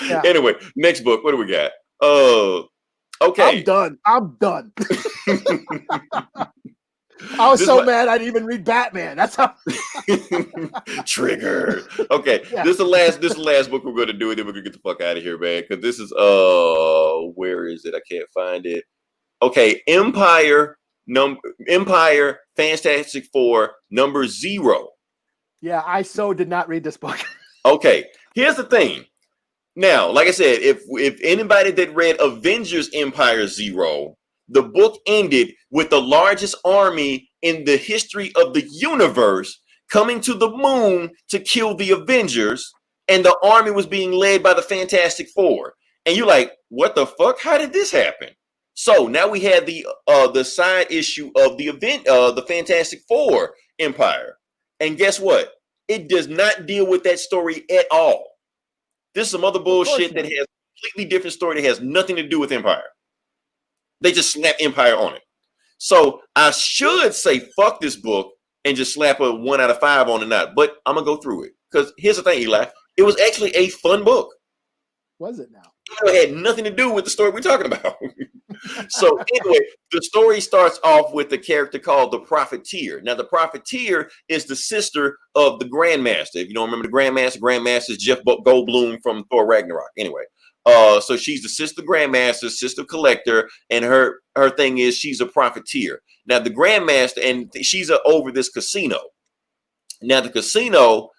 Yeah. Anyway, next book. What do we got? Okay. I'm done. I was mad I didn't even read Batman. That's how triggered. Okay, yeah. This is the last book we're going to do, and then we're gonna get the fuck out of here, man. Because this is where is it? I can't find it. Okay, Empire Fantastic Four #0. Yeah, I did not read this book. Okay, here's the thing. Now, like I said, if anybody that read Avengers Empire 0, the book ended with the largest army in the history of the universe coming to the moon to kill the Avengers, and the army was being led by the Fantastic Four. And you're like, what the fuck? How did this happen? So now we had the side issue of the Fantastic Four Empire. And guess what? It does not deal with that story at all. This is some other bullshit that has a completely different story that has nothing to do with Empire. They just slap Empire on it. So I should say fuck this book and just slap a 1 out of 5 on it, not. But I'm gonna go through it because here's the thing, Eli. It was actually a fun book. Was it now? It had nothing to do with the story we're talking about. So anyway, the story starts off with a character called the Profiteer. Now, the Profiteer is the sister of the Grandmaster. If you don't remember the Grandmaster is Jeff Goldblum from Thor Ragnarok. Anyway, so she's the sister Grandmaster, sister Collector, and her thing is she's a Profiteer. Now, the Grandmaster, and she's over this casino. Now, the casino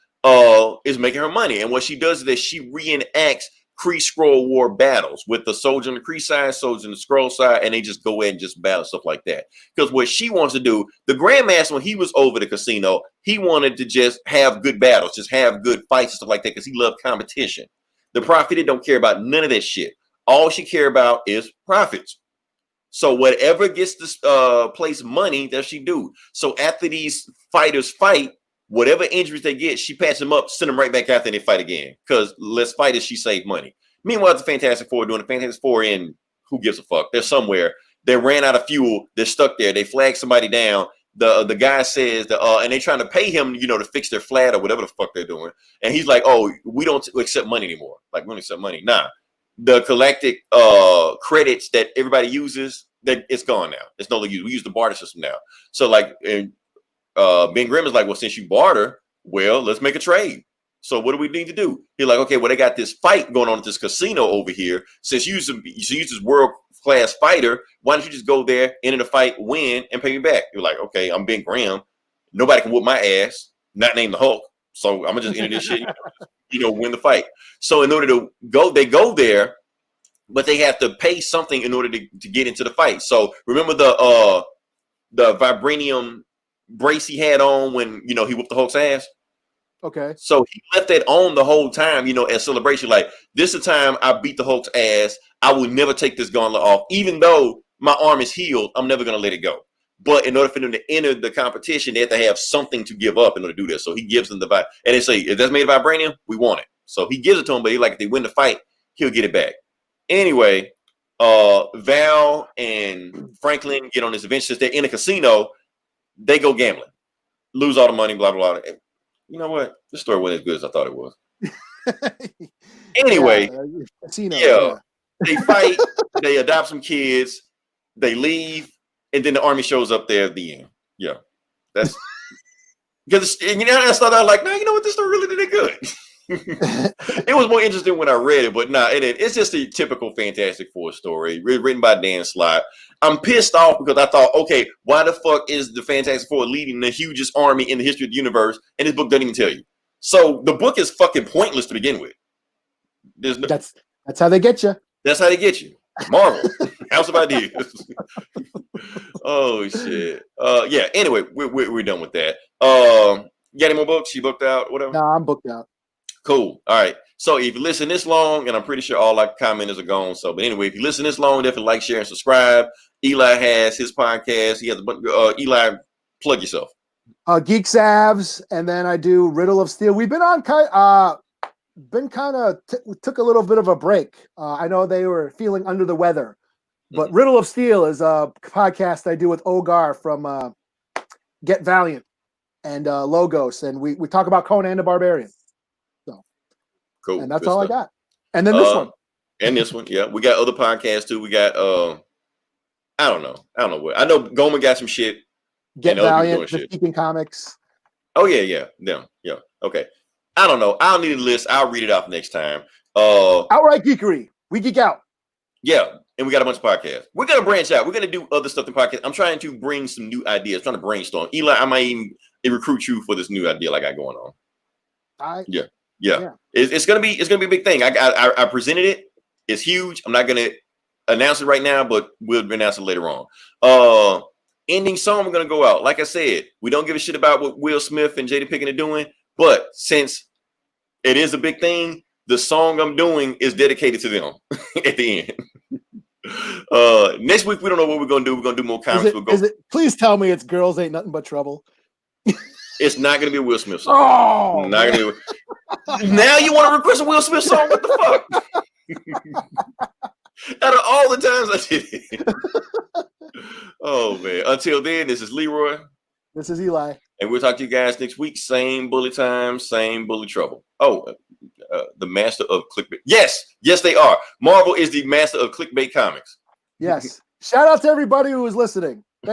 is making her money, and what she does is that she reenacts Kree Skrull War battles with the soldier on the Kree side, soldier on the Skrull side, and they just go in and just battle stuff like that. Because what she wants to do, the Grandmaster, when he was over the casino, he wanted to just have good battles, just have good fights and stuff like that, because he loved competition. The Prophet don't care about none of that shit. All she care about is profits. So whatever gets this place money, that she do. So after these fighters fight, whatever injuries they get, she patches them up, send them right back out there and they fight again. Because less fighters, she saved money. Meanwhile, the Fantastic Four doing the Fantastic Four in who gives a fuck? They're somewhere. They ran out of fuel. They're stuck there. They flag somebody down. The guy says and they're trying to pay him, to fix their flat or whatever the fuck they're doing. And he's like, "Oh, we don't accept money anymore. Like, we don't accept money." Nah. The galactic credits that everybody uses, that it's gone now. It's no longer used. We use the barter system now. So like, Ben Grimm is like, well, since you barter, well, let's make a trade. So what do we need to do? He's like, okay, well, they got this fight going on at this casino over here. Since you use this world-class fighter, why don't you just go there, enter the fight, win, and pay me back? You're like, okay, I'm Ben Grimm. Nobody can whoop my ass, not name the Hulk. So I'm gonna just enter this shit, win the fight. So in order to go, they go there, but they have to pay something in order to get into the fight. So remember the vibranium brace he had on when he whooped the Hulk's ass? Okay. So he left that on the whole time, as celebration. Like, this is the time I beat the Hulk's ass. I will never take this gauntlet off. Even though my arm is healed, I'm never gonna let it go. But in order for them to enter the competition, they have to have something to give up in order to do this. So he gives them the vibe. And they say, if that's made of vibranium, we want it. So he gives it to them, but if they win the fight, he'll get it back. Anyway, Val and Franklin get on this adventure. Since they're in a casino, they go gambling, lose all the money, blah, blah, blah. You know what? This story wasn't as good as I thought it was. Anyway, they fight, they adopt some kids, they leave, and then the army shows up there at the end. Yeah, that's because I started out like, no, you know what? This story really did good. It was more interesting when I read it, but it's just a typical Fantastic Four story written by Dan Slott. I'm pissed off because I thought, okay, why the fuck is the Fantastic Four leading the hugest army in the history of the universe, and this book doesn't even tell you? So the book is fucking pointless to begin with. That's how they get you. That's how they get you. Marvel, House of Ideas. Oh shit. Yeah. Anyway, we're done with that. You got any more books? You booked out? Whatever. No, I'm booked out. Cool. All right. So if you listen this long, and I'm pretty sure all our commenters are gone. So, but anyway, if you listen this long, definitely like, share, and subscribe. Eli has his podcast. He has Eli, plug yourself. Geek Savs, and then I do Riddle of Steel. We've been on took a little bit of a break. I know they were feeling under the weather, but Riddle of Steel is a podcast I do with Ogar from Get Valiant and Logos, and we talk about Conan the Barbarian. So cool. And that's all I got. And then this one. And this one, yeah. We got other podcasts too. We got I don't know what. I know Goldman got some shit. Get Valiant, The Speaking Comics. Oh yeah. Okay. I don't know. I'll need a list. I'll read it off next time. Outright Geekery. We geek out. Yeah, and we got a bunch of podcasts. We're gonna branch out. We're gonna do other stuff in podcasts. I'm trying to bring some new ideas. Trying to brainstorm. Eli, I might even recruit you for this new idea I got going on. Yeah. It's gonna be a big thing. I presented it. It's huge. I'm not gonna announce it right now, but we'll announce it later on. Ending song, we're gonna go out. Like I said, we don't give a shit about what Will Smith and Jada Pinkett are doing, but since it is a big thing, the song I'm doing is dedicated to them at the end. Next week we don't know what we're gonna do. We're gonna do more comics. Please tell me it's Girls Ain't Nothing But Trouble. It's not gonna be a Will Smith song. Oh, not gonna be now you want to request a Will Smith song? What the fuck? Out of all the times I did it. Oh man. Until then, this is Leroy. This is Eli. And we'll talk to you guys next week. Same bully time, same bully trouble. Oh, the master of clickbait. Yes, they are. Marvel is the master of clickbait comics. Yes. Shout out to everybody who was listening.